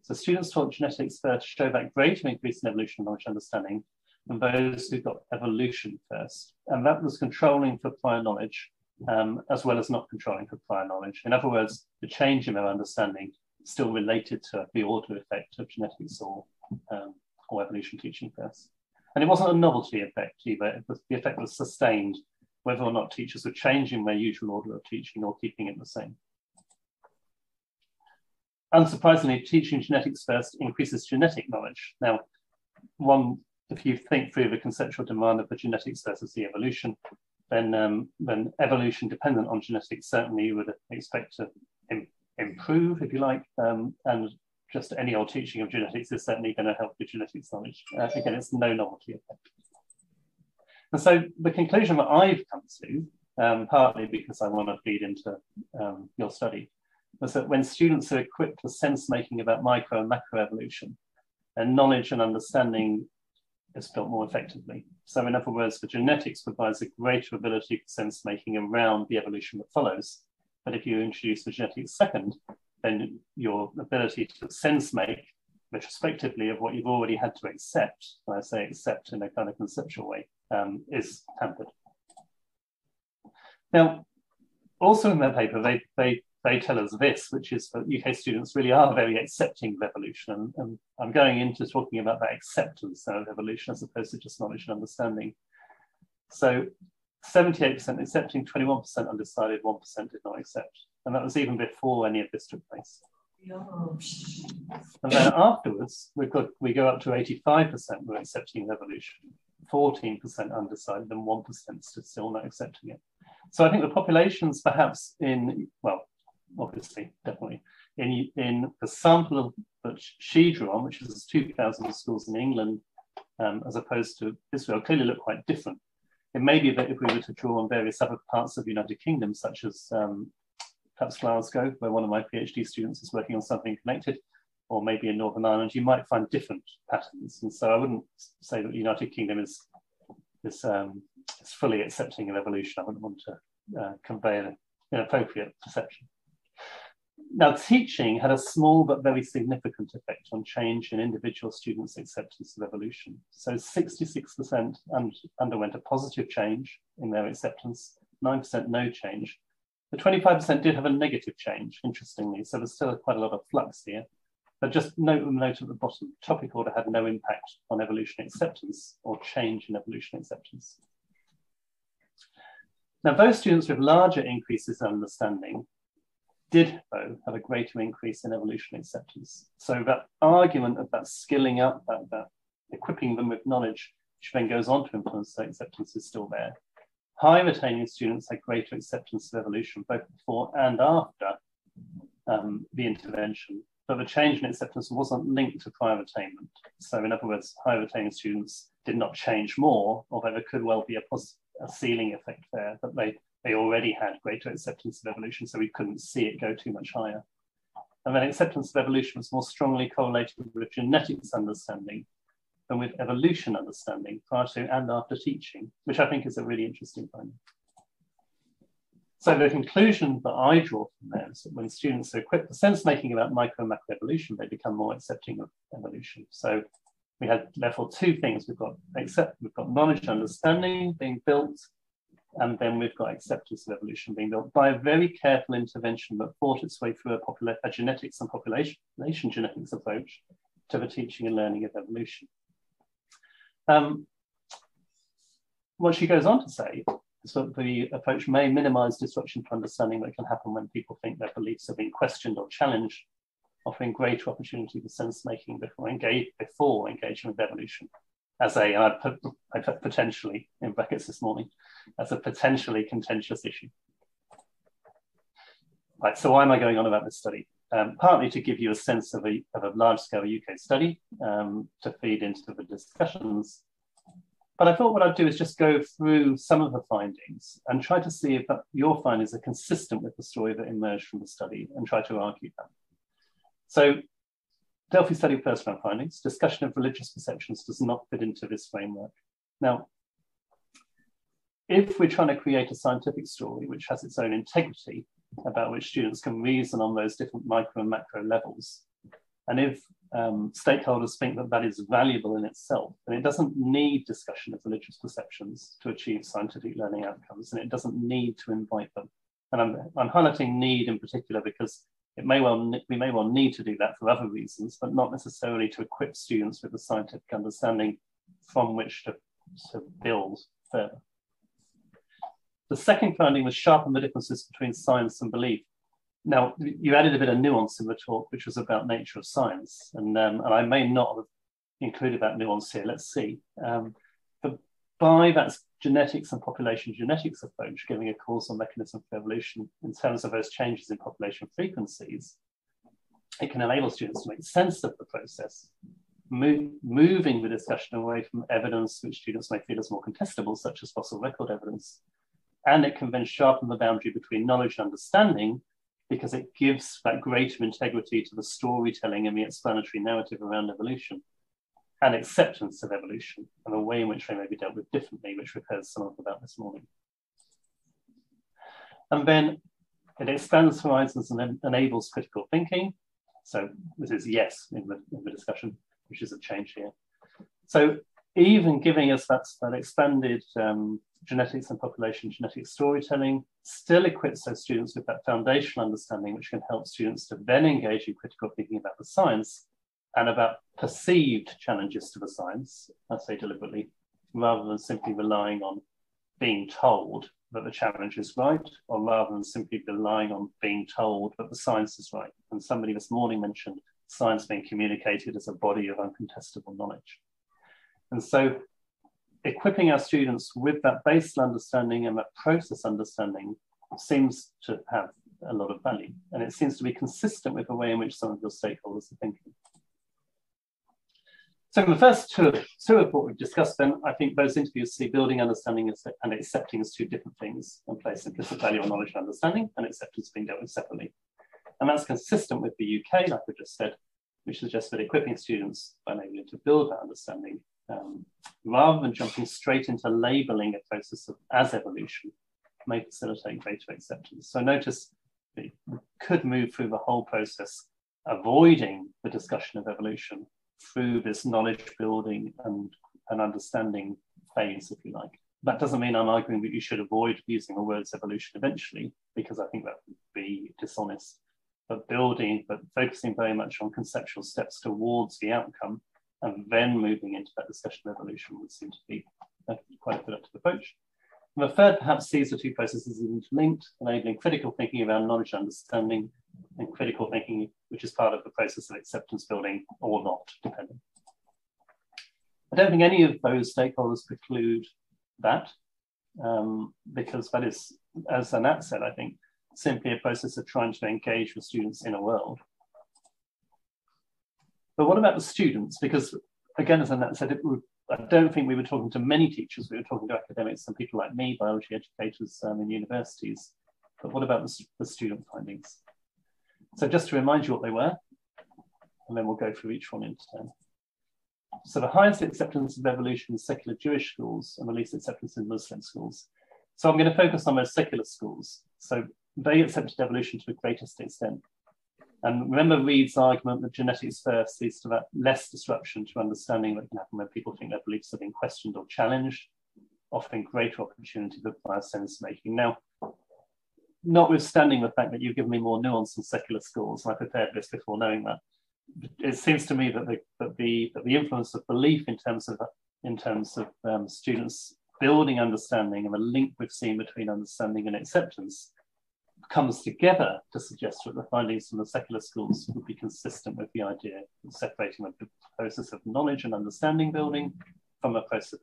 So students taught genetics first show that greater increase in evolution knowledge and understanding than those who got evolution first. And that was controlling for prior knowledge, as well as not controlling for prior knowledge. In other words, the change in their understanding still related to the order effect of genetics or evolution teaching first. And it wasn't a novelty effect either. The effect was sustained, whether or not teachers were changing their usual order of teaching or keeping it the same. Unsurprisingly, teaching genetics first increases genetic knowledge. Now, if you think through the conceptual demand of the genetics versus the evolution, then evolution dependent on genetics certainly you would expect to improve, if you like, and just any old teaching of genetics is certainly going to help with genetics knowledge. Again, it's no novelty effect. And so the conclusion that I've come to, partly because I want to feed into your study, was that when students are equipped with sense making about micro and macro evolution, then knowledge and understanding is built more effectively. So in other words, the genetics provides a greater ability for sense making around the evolution that follows. But if you introduce the genetics second, then your ability to sense make retrospectively of what you've already had to accept, when I say accept in a kind of conceptual way, is hampered. Now, also in their paper, they tell us this, which is that UK students really are very accepting of evolution. And I'm going into talking about that acceptance of evolution as opposed to just knowledge and understanding. So 78% accepting, 21% undecided, 1% did not accept. And that was even before any of this took place. And then afterwards, we go up to 85% were accepting evolution, 14% undecided, and 1% still not accepting it. So I think the populations perhaps in, well, obviously, definitely, in the sample that she drew on, which is 2,000 schools in England, as opposed to Israel, clearly look quite different. It may be that if we were to draw on various other parts of the United Kingdom, such as perhaps Glasgow, where one of my PhD students is working on something connected, or maybe in Northern Ireland, you might find different patterns. And so I wouldn't say that the United Kingdom is fully accepting of evolution. I wouldn't want to convey an inappropriate perception. Now, teaching had a small but very significant effect on change in individual students' acceptance of evolution. So 66% underwent a positive change in their acceptance, 9% no change. The 25% did have a negative change, interestingly, so there's still quite a lot of flux here. But just note at the bottom, topic order had no impact on evolution acceptance or change in evolution acceptance. Now, those students with larger increases in understanding did, though, have a greater increase in evolution acceptance. So that argument of that skilling up, that equipping them with knowledge, which then goes on to influence their acceptance, is still there. High retaining students had greater acceptance of evolution, both before and after the intervention, but the change in acceptance wasn't linked to prior attainment. So in other words, high retaining students did not change more, although there could well be a ceiling effect there, but they already had greater acceptance of evolution, so we couldn't see it go too much higher. And then acceptance of evolution was more strongly correlated with genetics understanding than with evolution understanding prior to and after teaching, which I think is a really interesting finding. So the conclusion that I draw from there is that when students are equipped with sense-making about micro and macro evolution, they become more accepting of evolution. So we had therefore two things. We've got knowledge and understanding being built, and then we've got acceptance of evolution being built by a very careful intervention that fought its way through a genetics and population genetics approach to the teaching and learning of evolution. What she goes on to say is that the approach may minimize disruption to understanding that can happen when people think their beliefs are being questioned or challenged, offering greater opportunity for sense-making before engaging with evolution. As I put potentially in brackets this morning, as a potentially contentious issue. Right, so why am I going on about this study? Partly to give you a sense of a large-scale UK study to feed into the discussions. But I thought what I'd do is just go through some of the findings and try to see if your findings are consistent with the story that emerged from the study and try to argue that. So Delphi study first round findings, discussion of religious perceptions does not fit into this framework. Now, if we're trying to create a scientific story which has its own integrity, about which students can reason on those different micro and macro levels, and if stakeholders think that that is valuable in itself, then it doesn't need discussion of religious perceptions to achieve scientific learning outcomes, and it doesn't need to invite them. And I'm highlighting need in particular because we may well need to do that for other reasons, but not necessarily to equip students with the scientific understanding from which to build further. The second finding was sharpen the differences between science and belief. Now, you added a bit of nuance in the talk, which was about nature of science, and I may not have included that nuance here. Let's see. But by that genetics and population genetics approach, giving a causal mechanism for evolution in terms of those changes in population frequencies, it can enable students to make sense of the process, moving the discussion away from evidence which students may feel is more contestable, such as fossil record evidence. And it can then sharpen the boundary between knowledge and understanding because it gives that greater integrity to the storytelling and the explanatory narrative around evolution and acceptance of evolution and the way in which they may be dealt with differently, which we've heard some of about this morning. And then It expands horizons and enables critical thinking. So this is yes in the discussion, which is a change here. So even giving us that expanded genetics and population genetic storytelling still equips those students with that foundational understanding, which can help students to then engage in critical thinking about the science and about perceived challenges to the science, I say deliberately, rather than simply relying on being told that the challenge is right, or rather than simply relying on being told that the science is right. And somebody this morning mentioned science being communicated as a body of uncontestable knowledge. And so equipping our students with that baseline understanding and that process understanding seems to have a lot of value. And it seems to be consistent with the way in which some of your stakeholders are thinking. So in the first two of what we've discussed, then, I think those interviews see building, understanding, and accepting as two different things, and place implicit value on knowledge and understanding, and acceptance being dealt with separately. And that's consistent with the UK, like we just said, which suggests that equipping students by enabling them to build that understanding, rather than jumping straight into labeling a process as evolution, may facilitate greater acceptance. So notice that you could move through the whole process, avoiding the discussion of evolution through this knowledge building and understanding phase, if you like. That doesn't mean I'm arguing that you should avoid using the words evolution eventually, because I think that would be dishonest. But focusing very much on conceptual steps towards the outcome and then moving into that discussion of evolution would seem to be quite a productive approach. And the third perhaps sees the two processes as interlinked, enabling critical thinking around knowledge and understanding, and critical thinking, which is part of the process of acceptance building or not, depending. I don't think any of those stakeholders preclude that, because that is, as Anat said, I think, simply a process of trying to engage with students in a world. But what about the students? Because again, as Anat said, I don't think we were talking to many teachers. We were talking to academics and people like me, biology educators in universities. But what about the student findings? So just to remind you what they were, and then we'll go through each one in turn. So the highest acceptance of evolution in secular Jewish schools and the least acceptance in Muslim schools. So I'm going to focus on those secular schools. So they accepted evolution to the greatest extent. And remember Reid's argument that genetics first leads to that less disruption to understanding that can happen when people think their beliefs are being questioned or challenged, offering greater opportunity for prior sense making. Now, notwithstanding the fact that you've given me more nuance in secular schools, and I prepared this before knowing that, it seems to me that the influence of belief in terms of students building understanding and the link we've seen between understanding and acceptance comes together to suggest that the findings from the secular schools would be consistent with the idea of separating the process of knowledge and understanding building from a process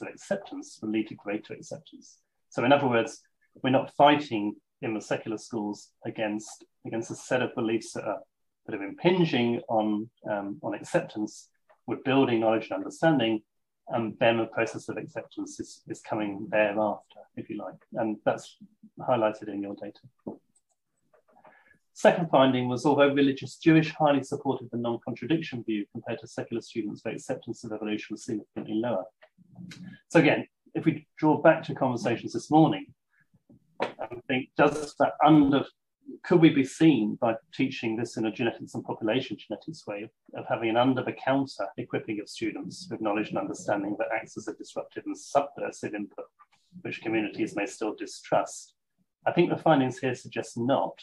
of acceptance will lead to greater acceptance. So in other words, we're not fighting in the secular schools against a set of beliefs that are impinging on acceptance. We're building knowledge and understanding, and then the process of acceptance is coming thereafter, if you like. And that's highlighted in your data. Second finding was, although religious Jewish highly supported the non-contradiction view compared to secular students, their acceptance of evolution was significantly lower. So again, if we draw back to conversations this morning, I think, could we be seen by teaching this in a genetics and population genetics way of having an under-the-counter equipping of students with knowledge and understanding that acts as a disruptive and subversive input, which communities may still distrust? I think the findings here suggest not,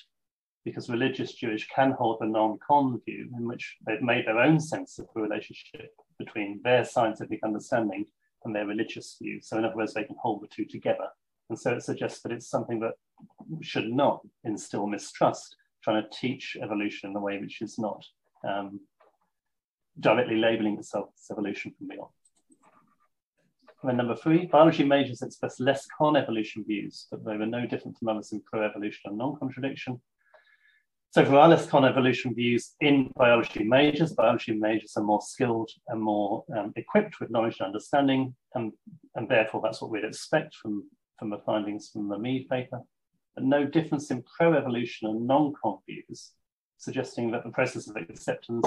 because religious Jewish can hold the non-con view in which they've made their own sense of the relationship between their scientific understanding and their religious view. So in other words, they can hold the two together. And so it suggests that it's something that should not instill mistrust, trying to teach evolution in a way which is not directly labeling itself as evolution from beyond. And then number 3, biology majors express less con-evolution views, but they were no different from others in pro-evolution and non-contradiction. So for our less con-evolution views in biology majors are more skilled and more equipped with knowledge and understanding, and therefore that's what we'd expect from the findings from the Mead paper, but no difference in pro-evolution and non-con views, suggesting that the process of acceptance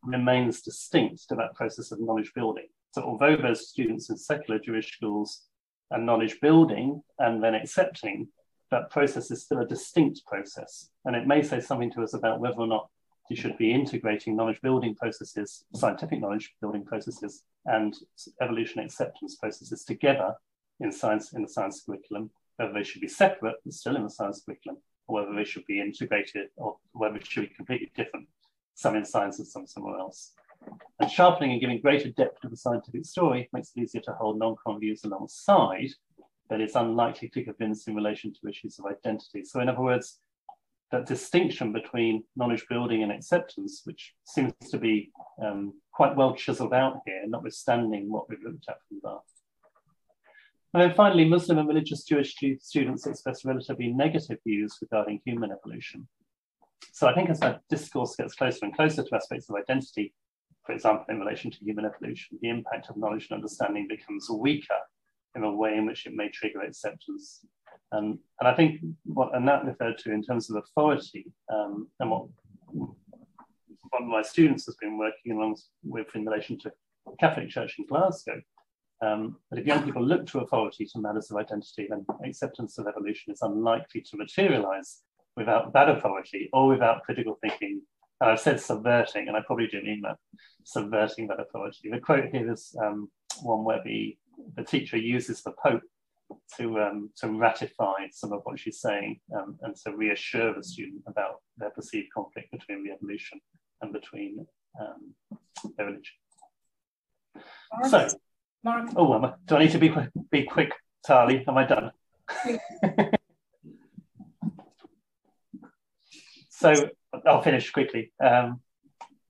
remains distinct to that process of knowledge building. So although those students in secular Jewish schools are knowledge building and then accepting, that process is still a distinct process. And it may say something to us about whether or not you should be integrating knowledge building processes, scientific knowledge building processes, and evolution acceptance processes together in science, in the science curriculum, whether they should be separate but still in the science curriculum, or whether they should be integrated, or whether it should be completely different, some in science and some somewhere else. And sharpening and giving greater depth to the scientific story makes it easier to hold non-con views alongside, but it's unlikely to convince in relation to issues of identity. So in other words, that distinction between knowledge building and acceptance, which seems to be quite well chiseled out here, notwithstanding what we've looked at from that. And then finally, Muslim and religious Jewish students express relatively negative views regarding human evolution. So I think as that discourse gets closer and closer to aspects of identity, for example, in relation to human evolution, the impact of knowledge and understanding becomes weaker in a way in which it may trigger acceptance. And I think what Anat referred to in terms of authority, and what one of my students has been working along with in relation to Catholic Church in Glasgow, that if young people look to authority to matters of identity, then acceptance of evolution is unlikely to materialize without that authority or without critical thinking. And I've said subverting, and I probably do mean that, subverting that authority. The quote here is one where the teacher uses the Pope to ratify some of what she's saying and to reassure the student about their perceived conflict between the evolution and between their religion. So, Mark. Oh, do I need to be quick, Tali? Am I done? So I'll finish quickly.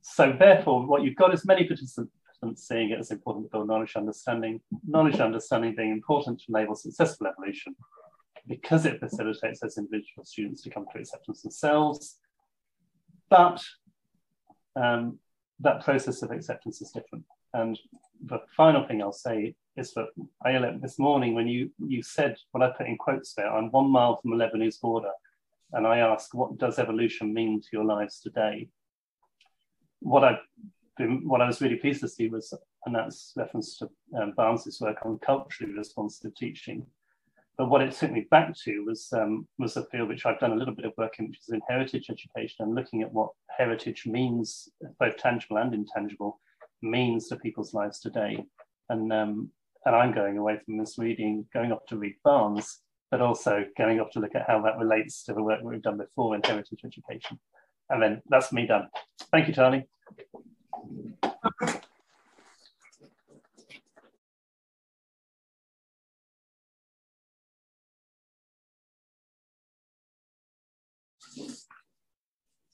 So therefore, what you've got is many participants seeing it as important to build knowledge understanding being important to enable successful evolution because it facilitates those individual students to come to acceptance themselves. But that process of acceptance is different. And the final thing I'll say is that, Yael, this morning when you said, what I put in quotes there, I'm 1 mile from the Lebanese border, and I ask, what does evolution mean to your lives today? What I was really pleased to see was Anat's reference to Barnes's work on culturally responsive teaching. But what it took me back to was a field which I've done a little bit of work in, which is in heritage education, and looking at what heritage means, both tangible and intangible, means to people's lives today. And I'm going away from this reading, going off to read Barnes, but also going off to look at how that relates to the work we've done before in heritage education. And then that's me done. Thank you, Tali.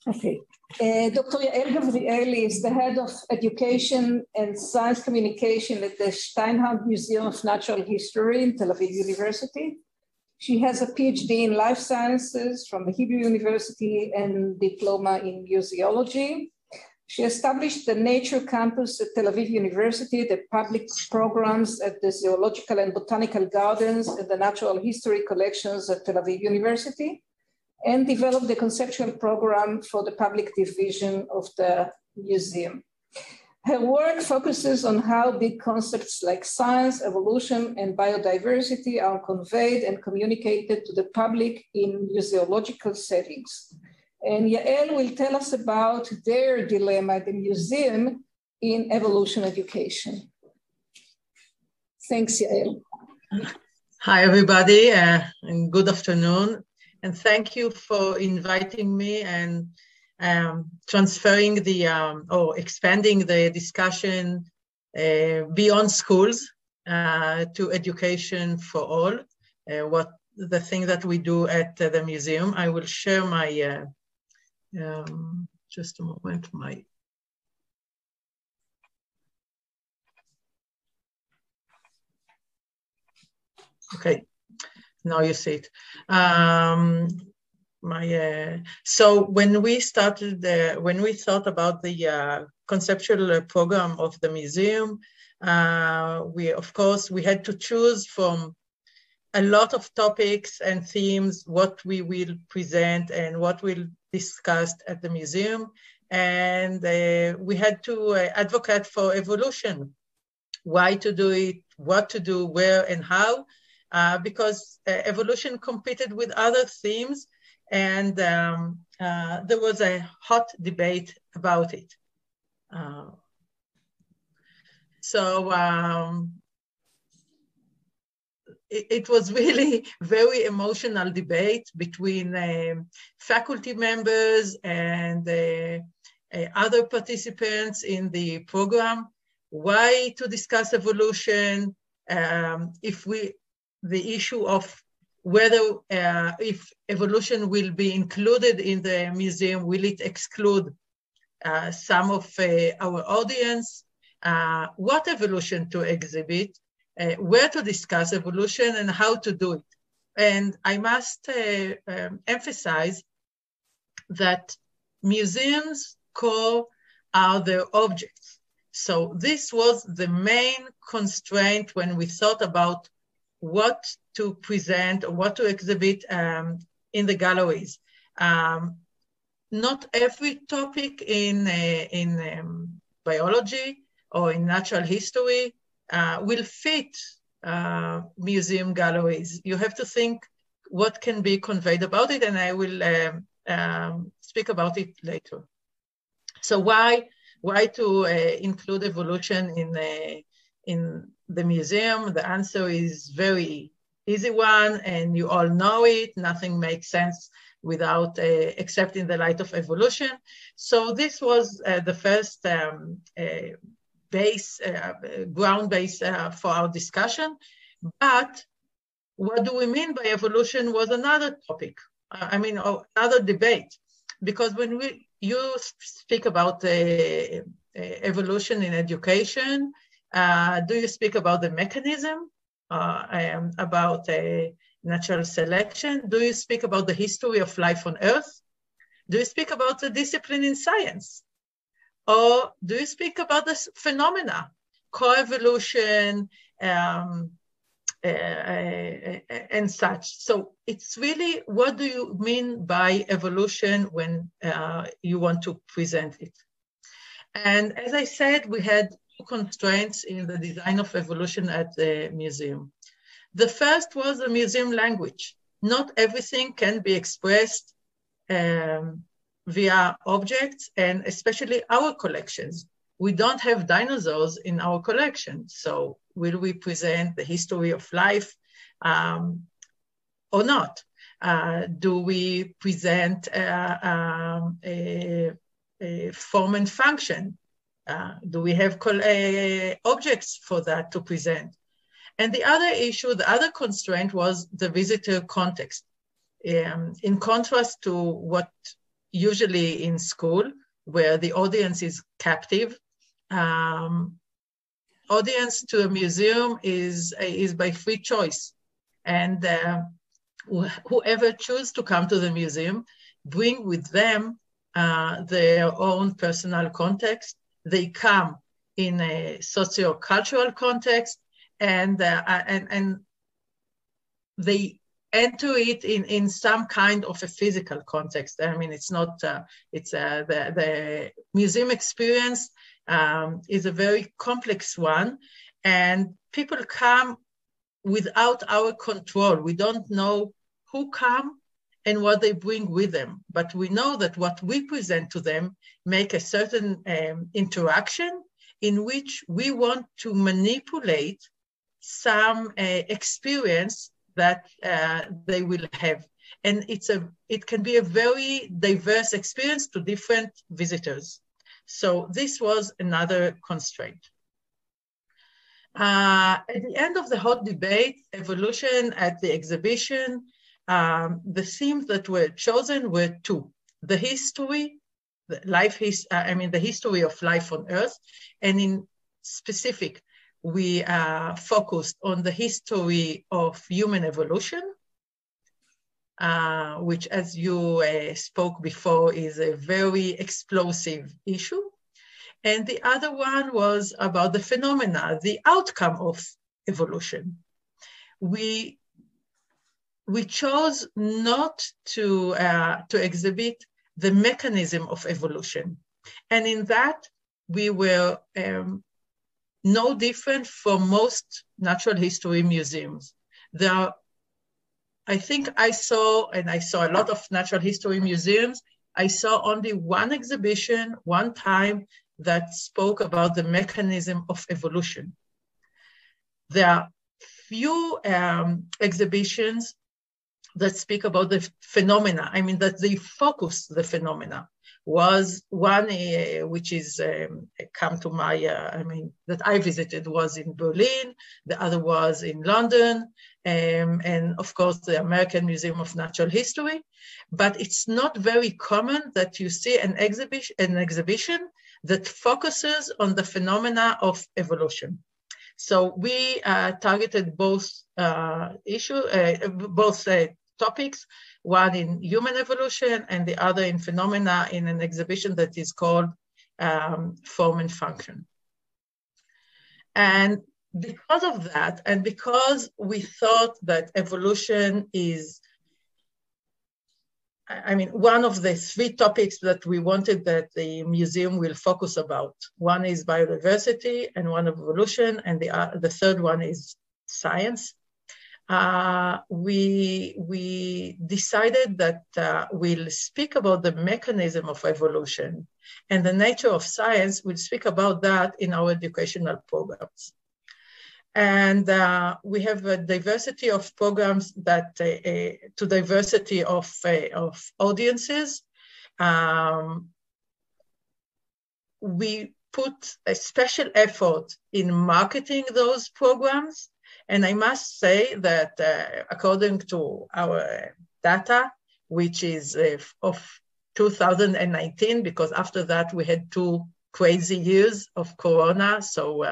Okay. Dr. Yael Gavrieli is the head of education and science communication at the Steinhardt Museum of Natural History in Tel Aviv University. She has a PhD in life sciences from the Hebrew University and diploma in museology. She established the Nature Campus at Tel Aviv University, the public programs at the Zoological and Botanical Gardens and the Natural History collections at Tel Aviv University, and developed the conceptual program for the public division of the museum. Her work focuses on how big concepts like science, evolution, and biodiversity are conveyed and communicated to the public in museological settings. And Yael will tell us about their dilemma at the museum in evolution education. Thanks, Yael. Hi, everybody, and good afternoon. And thank you for inviting me and transferring or expanding the discussion beyond schools to education for all, the thing that we do at the museum. I will share my, just a moment, okay. Now you see it. So when we started, when we thought about the conceptual program of the museum, we had to choose from a lot of topics and themes what we will present and what we'll discuss at the museum. And we had to advocate for evolution, why to do it, what to do, where and how. because evolution competed with other themes, and there was a hot debate about it. It was really very emotional debate between faculty members and other participants in the program. Why to discuss evolution? The issue of whether if evolution will be included in the museum, will it exclude some of our audience? What evolution to exhibit? Where to discuss evolution and how to do it. And I must emphasize that museums' core are their objects. So this was the main constraint when we thought about what to present or what to exhibit in the galleries. Not every topic in biology or in natural history will fit museum galleries. You have to think what can be conveyed about it, and I will speak about it later. So why to include evolution in the museum? The answer is very easy one, and you all know it. Nothing makes sense without except in the light of evolution. So this was the first ground base for our discussion. But what do we mean by evolution was another topic. Another debate, because when you speak about evolution in education, do you speak about the mechanism, about natural selection? Do you speak about the history of life on Earth? Do you speak about the discipline in science? Or do you speak about this phenomena, coevolution, and such? So it's really, what do you mean by evolution when you want to present it? And as I said, we had two constraints in the design of evolution at the museum. The first was the museum language. Not everything can be expressed via objects, and especially our collections. We don't have dinosaurs in our collection. So will we present the history of life or not? Do we present a form and function? Do we have objects for that to present? And the other issue, the other constraint was the visitor context. In contrast to what usually in school, where the audience is captive, audience to a museum is by free choice. And whoever chooses to come to the museum, bring with them their own personal context. They come in a socio-cultural context, and they enter it in some kind of a physical context. I mean, it's not, the museum experience is a very complex one, and people come without our control. We don't know who come and what they bring with them, but we know that what we present to them make a certain interaction in which we want to manipulate some experience that they will have. And it can be a very diverse experience to different visitors. So this was another constraint. At the end of the hot debate, evolution at the exhibition, the themes that were chosen were two: the history, the history of life on Earth, and in specific, we focused on the history of human evolution, which, as you spoke before, is a very explosive issue. And the other one was about the phenomena, the outcome of evolution. We chose not to exhibit the mechanism of evolution. And in that, we were no different from most natural history museums, There are, I think I saw a lot of natural history museums. I saw only one exhibition, one time, that spoke about the mechanism of evolution. There are few exhibitions that speak about the phenomena, that they focus the phenomena. Was one which is come to my, that I visited was in Berlin, the other was in London, and of course the American Museum of Natural History. But it's not very common that you see an exhibition that focuses on the phenomena of evolution. So we targeted both topics, one in human evolution and the other in phenomena, in an exhibition that is called Form and Function. And because of that, and because we thought that evolution is, one of the three topics that we wanted that the museum will focus about. One is biodiversity and one evolution, and the third one is science. We decided that we'll speak about the mechanism of evolution and the nature of science. We'll speak about that in our educational programs. And we have a diversity of programs that to diversity of audiences. We put a special effort in marketing those programs. And I must say that according to our data, which is of 2019, because after that we had 2 crazy years of Corona, so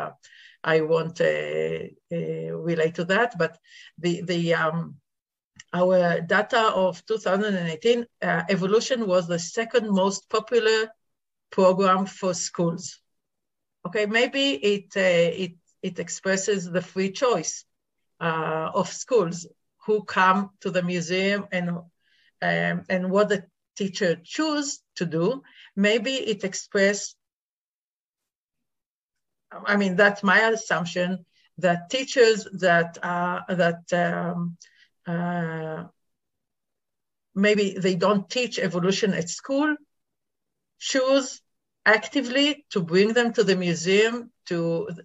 I won't relate to that, but our data of 2018, evolution was the second most popular program for schools. Okay, maybe it expresses the free choice of schools who come to the museum and what the teacher choose to do. Maybe it expresses, that's my assumption, that teachers that maybe they don't teach evolution at school choose actively to bring them to the museum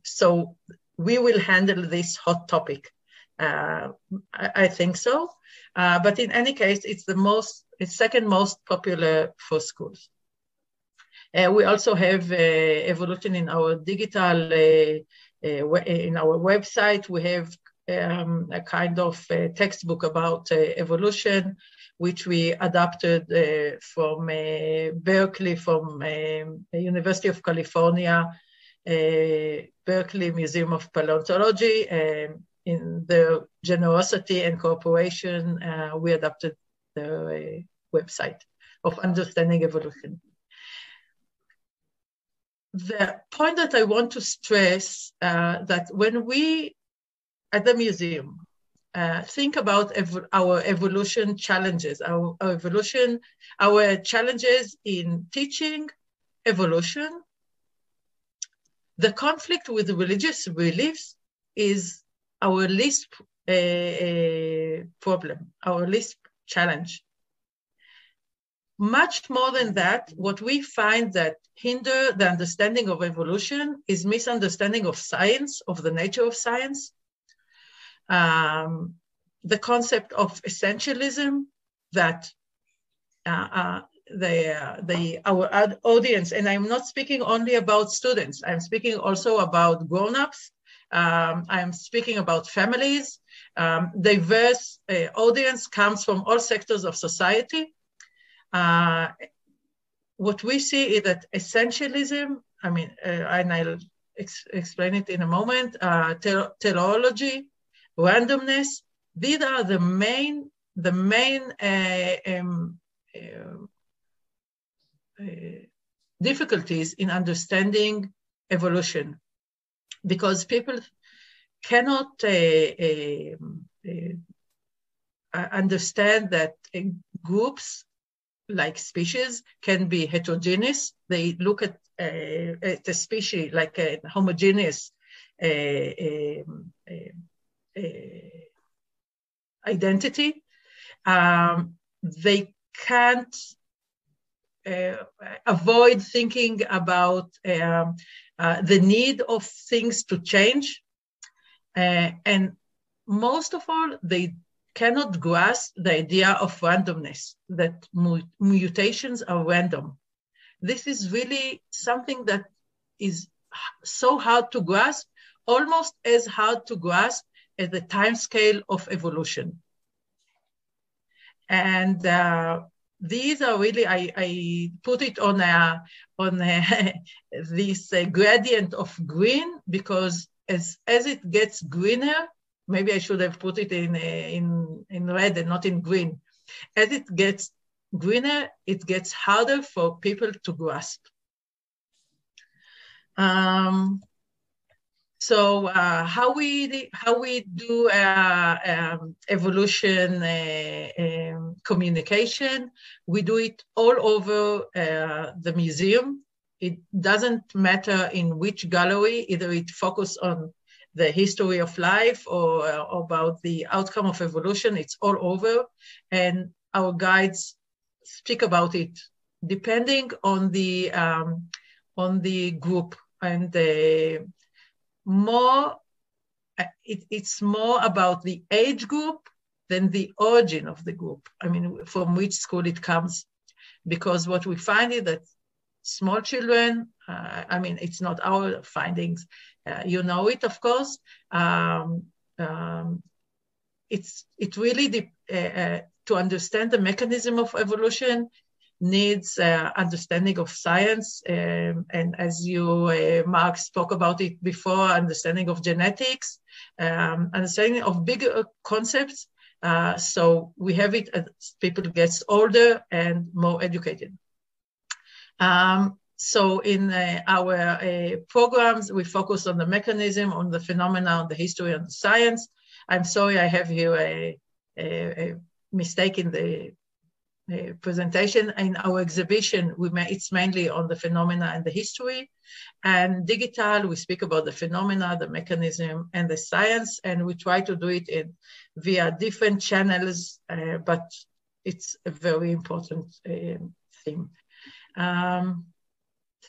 so we will handle this hot topic. I think so. But in any case, it's second most popular for schools. We also have evolution in our digital, in our website. We have a kind of textbook about evolution, which we adapted from Berkeley, from the University of California, Berkeley Museum of Paleontology. In their generosity and cooperation, we adapted the website of understanding evolution. The point that I want to stress that when we at the museum think about our evolution challenges, our challenges in teaching evolution, the conflict with religious beliefs is our least problem, our least challenge. Much more than that, what we find that hinder the understanding of evolution is misunderstanding of science, of the nature of science, the concept of essentialism that our audience, and I'm not speaking only about students, I'm speaking also about grown-ups, I'm speaking about families. Diverse audience comes from all sectors of society. What we see is that essentialism, and I'll explain it in a moment, teleology, randomness, these are the main difficulties in understanding evolution, because people cannot understand that groups like species can be heterogeneous. They look at a species like a homogeneous identity. They can't avoid thinking about the need of things to change. And most of all, they cannot grasp the idea of randomness, that mutations are random. This is really something that is so hard to grasp, almost as hard to grasp as the time scale of evolution. And these are really, I put it on this gradient of green, because as it gets greener, maybe I should have put it in red and not in green. As it gets greener, it gets harder for people to grasp. So how we do evolution communication, we do it all over the museum. It doesn't matter in which gallery, either it focuses on the history of life or about the outcome of evolution, it's all over. And our guides speak about it depending on the group. And it's more about the age group than the origin of the group. I mean, from which school it comes. Because what we find is that small children, I mean, it's not our findings, you know it, of course. It really, to understand the mechanism of evolution, needs understanding of science, and as you, Mark, spoke about it before, understanding of genetics, understanding of bigger concepts. So we have it as people get older and more educated. So in our programs, we focus on the mechanism, on the phenomena, on the history, on the science. I'm sorry, I have here a mistake in the presentation. In our exhibition, it's mainly on the phenomena and the history. And digital, we speak about the phenomena, the mechanism, and the science, and we try to do it via different channels, but it's a very important theme.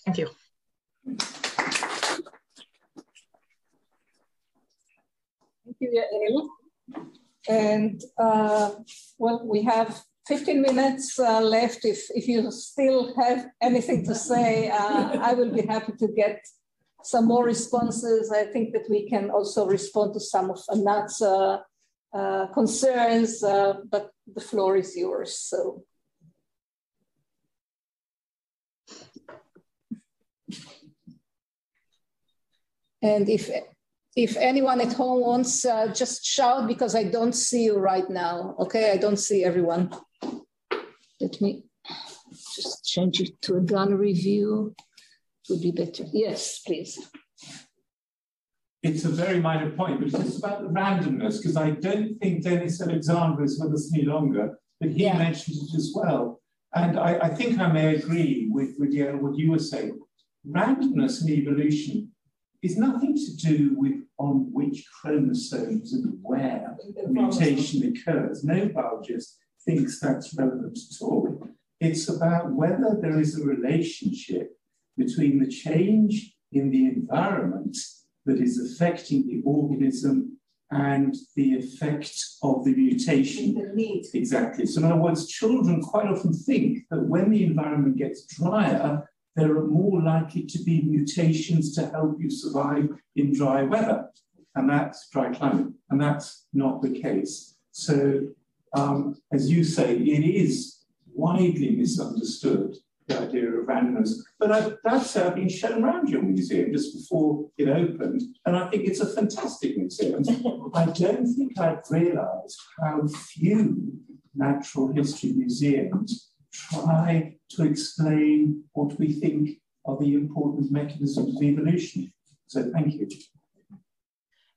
Thank you. Thank you, Yael. And well, we have 15 minutes left. If you still have anything to say, I will be happy to get some more responses. I think that we can also respond to some of Anat's concerns, but the floor is yours. So. And if anyone at home wants, just shout, because I don't see you right now. Okay, I don't see everyone. Let me just change it to a gallery view. It would be better. Yes, please. It's a very minor point, but it's just about the randomness, because I don't think Dennis Alexander is with us any longer, but he mentioned it as well. And I think I may agree with Yael, what you were saying. Randomness in evolution is nothing to do with on which chromosomes and where a mutation occurs. No biologist thinks that's relevant at all. It's about whether there is a relationship between the change in the environment that is affecting the organism and the effect of the mutation. The need. Exactly. So in other words, children quite often think that when the environment gets drier, there are more likely to be mutations to help you survive in dry weather, and that's dry climate, and that's not the case. So, as you say, it is widely misunderstood, the idea of randomness, but that's been shown around your museum just before it opened, and I think it's a fantastic museum. I don't think I'd realised how few natural history museums try to explain what we think are the important mechanisms of evolution. So thank you.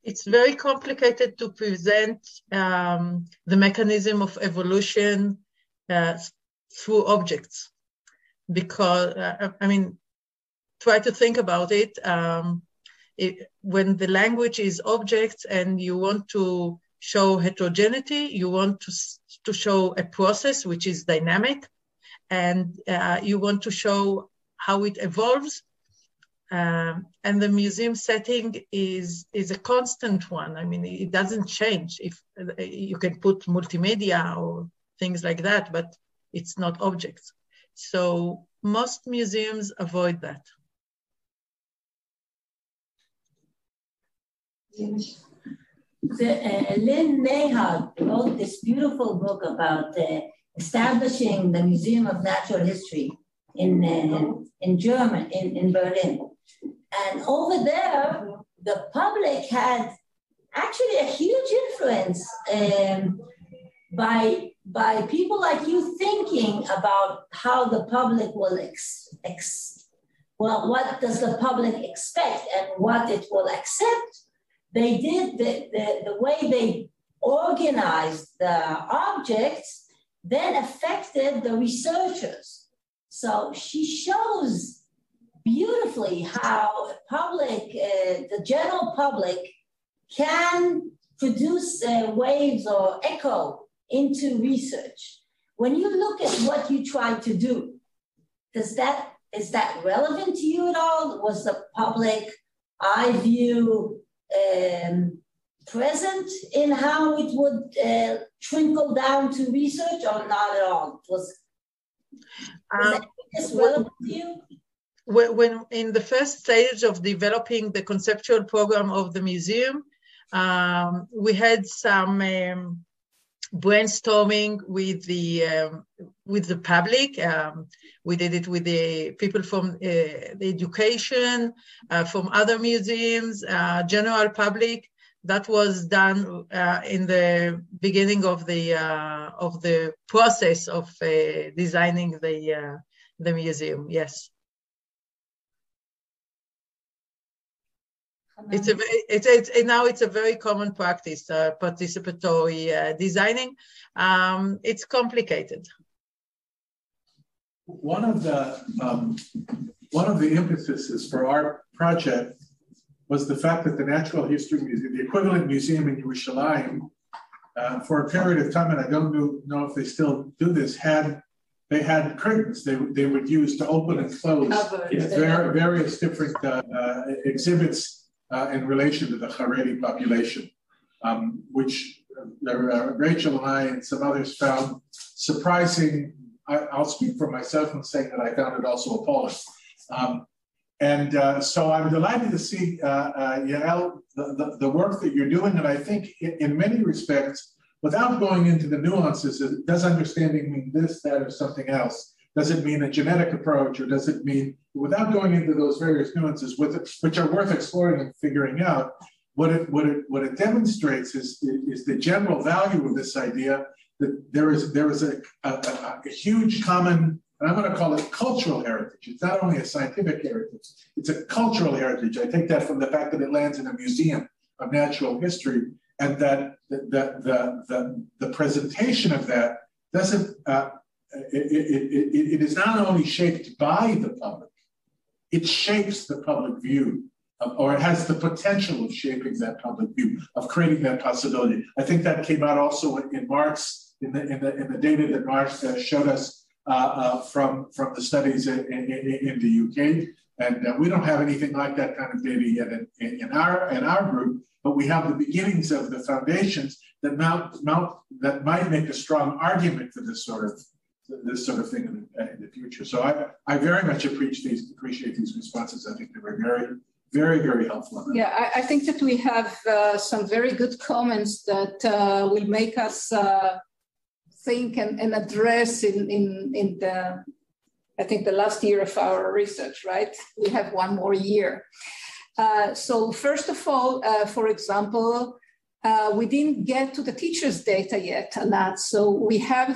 It's very complicated to present the mechanism of evolution through objects, because, I mean, try to think about it. When the language is objects and you want to show heterogeneity. You want to show a process which is dynamic, and you want to show how it evolves. And the museum setting is a constant one. I mean, it doesn't change. If you can put multimedia or things like that, but it's not objects. So most museums avoid that. Lynn Nahad wrote this beautiful book about establishing the Museum of Natural History in Germany, in Berlin. And over there, the public had actually a huge influence by people like you thinking about how the public will what does the public expect and what it will accept. They did the way they organized the objects then affected the researchers. So she shows beautifully how public, the general public can produce waves or echo into research. When you look at what you try to do, is that relevant to you at all? Was the public eye view present in how it would trickle down to research, or not at all? Was this relevant to you? When in the first stage of developing the conceptual program of the museum, we had some brainstorming with the public. We did it with the people from the education, from other museums, general public. That was done in the beginning of the process of designing the museum. Yes. Now it's a very common practice, participatory designing. It's complicated. One of the impetuses for our project was the fact that the Natural History Museum, the equivalent museum in Yerushalayim, for a period of time, and I don't know if they still do this, they had curtains they would use to open and close various different exhibits in relation to the Haredi population, which Rachel and I and some others found surprising. I'll speak for myself in saying that I found it also appalling. So I'm delighted to see, Yael, the work that you're doing, and I think in many respects, without going into the nuances, does understanding mean this, that, or something else? Does it mean a genetic approach, or does it mean, without going into those various nuances, which are worth exploring and figuring out, what it demonstrates is the general value of this idea that there is a huge common, and I'm going to call it cultural heritage. It's not only a scientific heritage, it's a cultural heritage. I take that from the fact that it lands in a museum of natural history, and that the presentation of that doesn't, it is not only shaped by the public, it shapes the public view, or it has the potential of shaping that public view, of creating that possibility. I think that came out also in Mark's, in the data that Mark showed us from the studies in the UK, and we don't have anything like that kind of data yet in our group, but we have the beginnings of the foundations that might make a strong argument for this sort of thing in the future. So I very much appreciate these responses. I think they were very, very, very helpful. Yeah, I think that we have some very good comments that will make us think and address in the, I think, the last year of our research, right? We have one more year. So first of all, for example, we didn't get to the teachers' data yet, Anat. So we have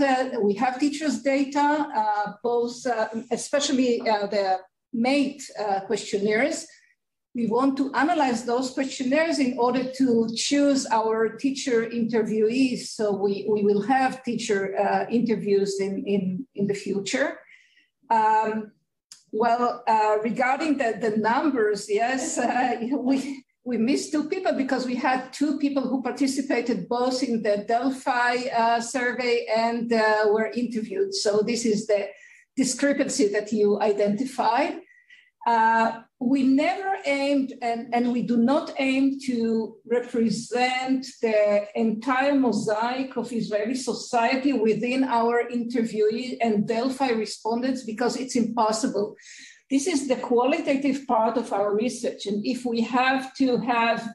teachers' data, both, especially the mate questionnaires. We want to analyze those questionnaires in order to choose our teacher interviewees. So we will have teacher interviews in the future. Regarding the numbers, yes, we missed two people because we had two people who participated both in the Delphi survey and were interviewed. So this is the discrepancy that you identified. We never aimed, and we do not aim to represent the entire mosaic of Israeli society within our interviewee and Delphi respondents, because it's impossible. This is the qualitative part of our research. And if we have to have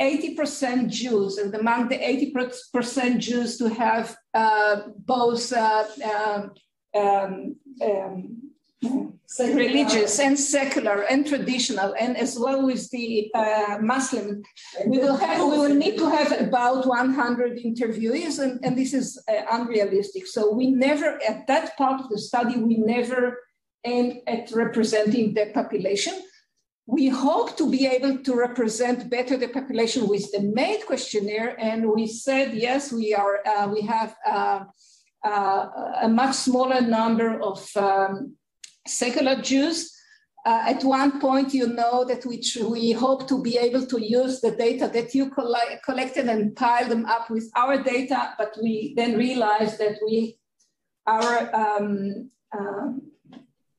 80% Jews, and among the 80% Jews to have both religious and secular and traditional, and as well with the Muslim, we will need to have about 100 interviewees, and this is unrealistic. So we never, at that part of the study, we never aimed at representing the population. We hope to be able to represent better the population with the MAID questionnaire, and we said yes, we have a much smaller number of secular Jews. At one point, you know that we hope to be able to use the data that you collected and pile them up with our data, but we then realized that our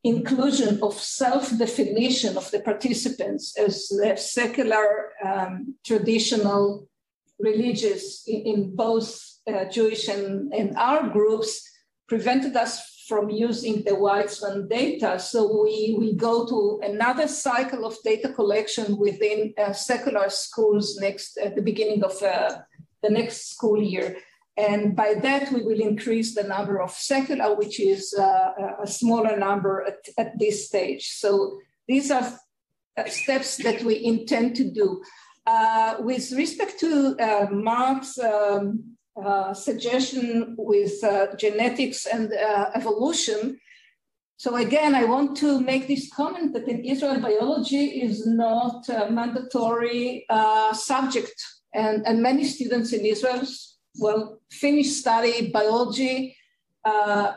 inclusion of self-definition of the participants as secular, traditional, religious in both Jewish and our groups prevented us from using the Weizmann data. So we go to another cycle of data collection within secular schools at the beginning of the next school year. And by that, we will increase the number of secular, which is a smaller number at this stage. So these are steps that we intend to do. With respect to Mark's suggestion with genetics and evolution, so again, I want to make this comment that in Israel, biology is not a mandatory subject. And many students in Israel finish study biology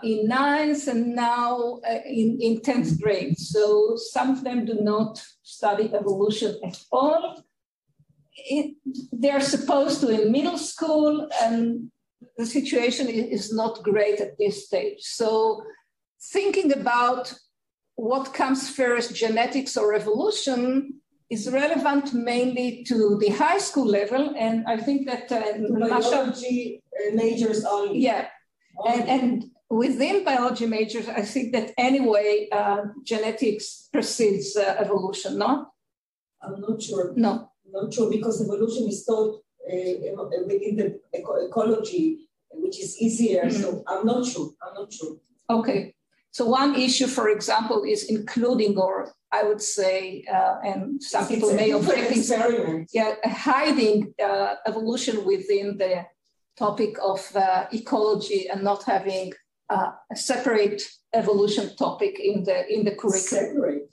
in 9th and now in 10th grade. So some of them do not study evolution at all. They're supposed to in middle school, and the situation is not great at this stage. So thinking about what comes first, genetics or evolution, is relevant mainly to the high school level. And I think that biology majors only. Yeah, and within biology majors, I think that anyway, genetics precedes evolution, no? I'm not sure. No. I'm not sure, because evolution is taught within the ecology, which is easier. Mm-hmm. So I'm not sure. Okay. So one issue, for example, is including, or I would say, and some people may object, hiding evolution within the topic of ecology and not having a separate evolution topic in the curriculum. Separate.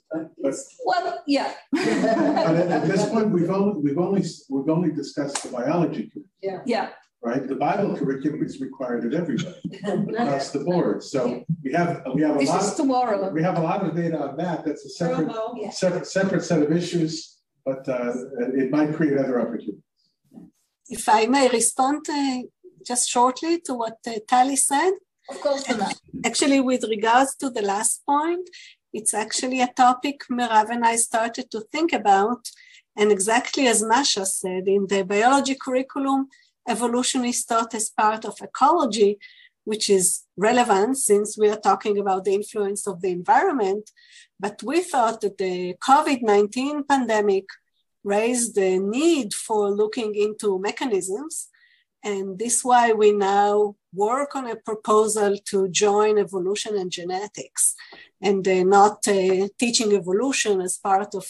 Well, yeah. But at this point, we've only discussed the biology curriculum. Yeah. Right. The Bible curriculum is required of everybody across the board. So we have a this lot. Is tomorrow. We have a lot of data on that. That's a separate set of issues, but it might create other opportunities. If I may respond just shortly to what Tali said. Of course, Anat. Actually, with regards to the last point, it's actually a topic Merav and I started to think about. And exactly as Masha said, in the biology curriculum, evolution is taught as part of ecology, which is relevant since we are talking about the influence of the environment. But we thought that the COVID-19 pandemic raised the need for looking into mechanisms. And this is why we now work on a proposal to join evolution and genetics, and not teaching evolution as part of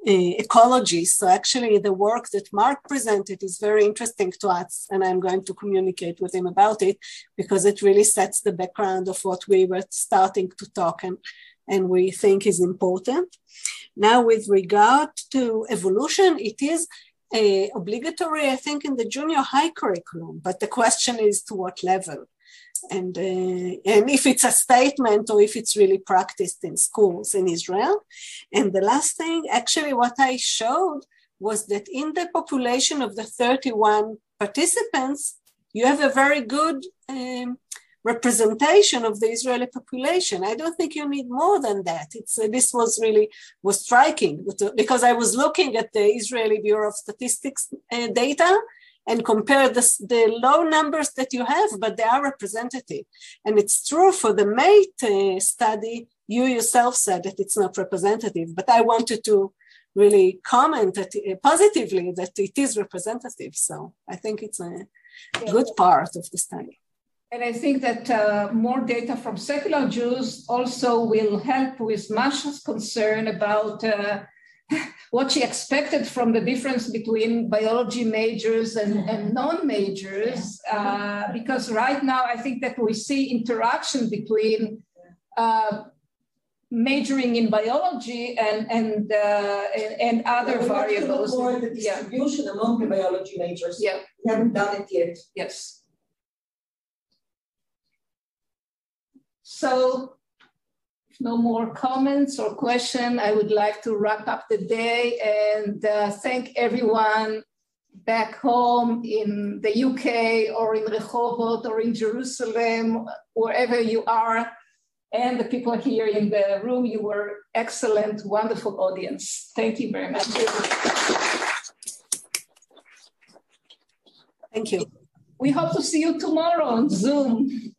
ecology. So actually the work that Mark presented is very interesting to us, and I'm going to communicate with him about it because it really sets the background of what we were starting to talk and we think is important. Now, with regard to evolution, it is obligatory, I think, in the junior high curriculum, but the question is to what level? and if it's a statement or if it's really practiced in schools in Israel. And the last thing, actually what I showed was that in the population of the 31 participants, you have a very good representation of the Israeli population. I don't think you need more than that. This was striking, because I was looking at the Israeli Bureau of Statistics data and compare the low numbers that you have, but they are representative. And it's true for the MATE study, you yourself said that it's not representative, but I wanted to really comment positively that it is representative. So I think it's a good part of the study. And I think that more data from secular Jews also will help with Masha's concern about what she expected from the difference between biology majors and non-majors, because right now I think that we see interaction between majoring in biology and other variables. More the distribution among the biology majors. Yeah. We haven't done it yet. Yes. So, if no more comments or questions, I would like to wrap up the day and thank everyone back home in the UK or in Rehovot or in Jerusalem, wherever you are, and the people here in the room. You were excellent, wonderful audience. Thank you very much. Thank you. We hope to see you tomorrow on Zoom.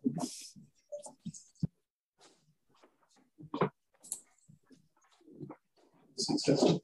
Successful.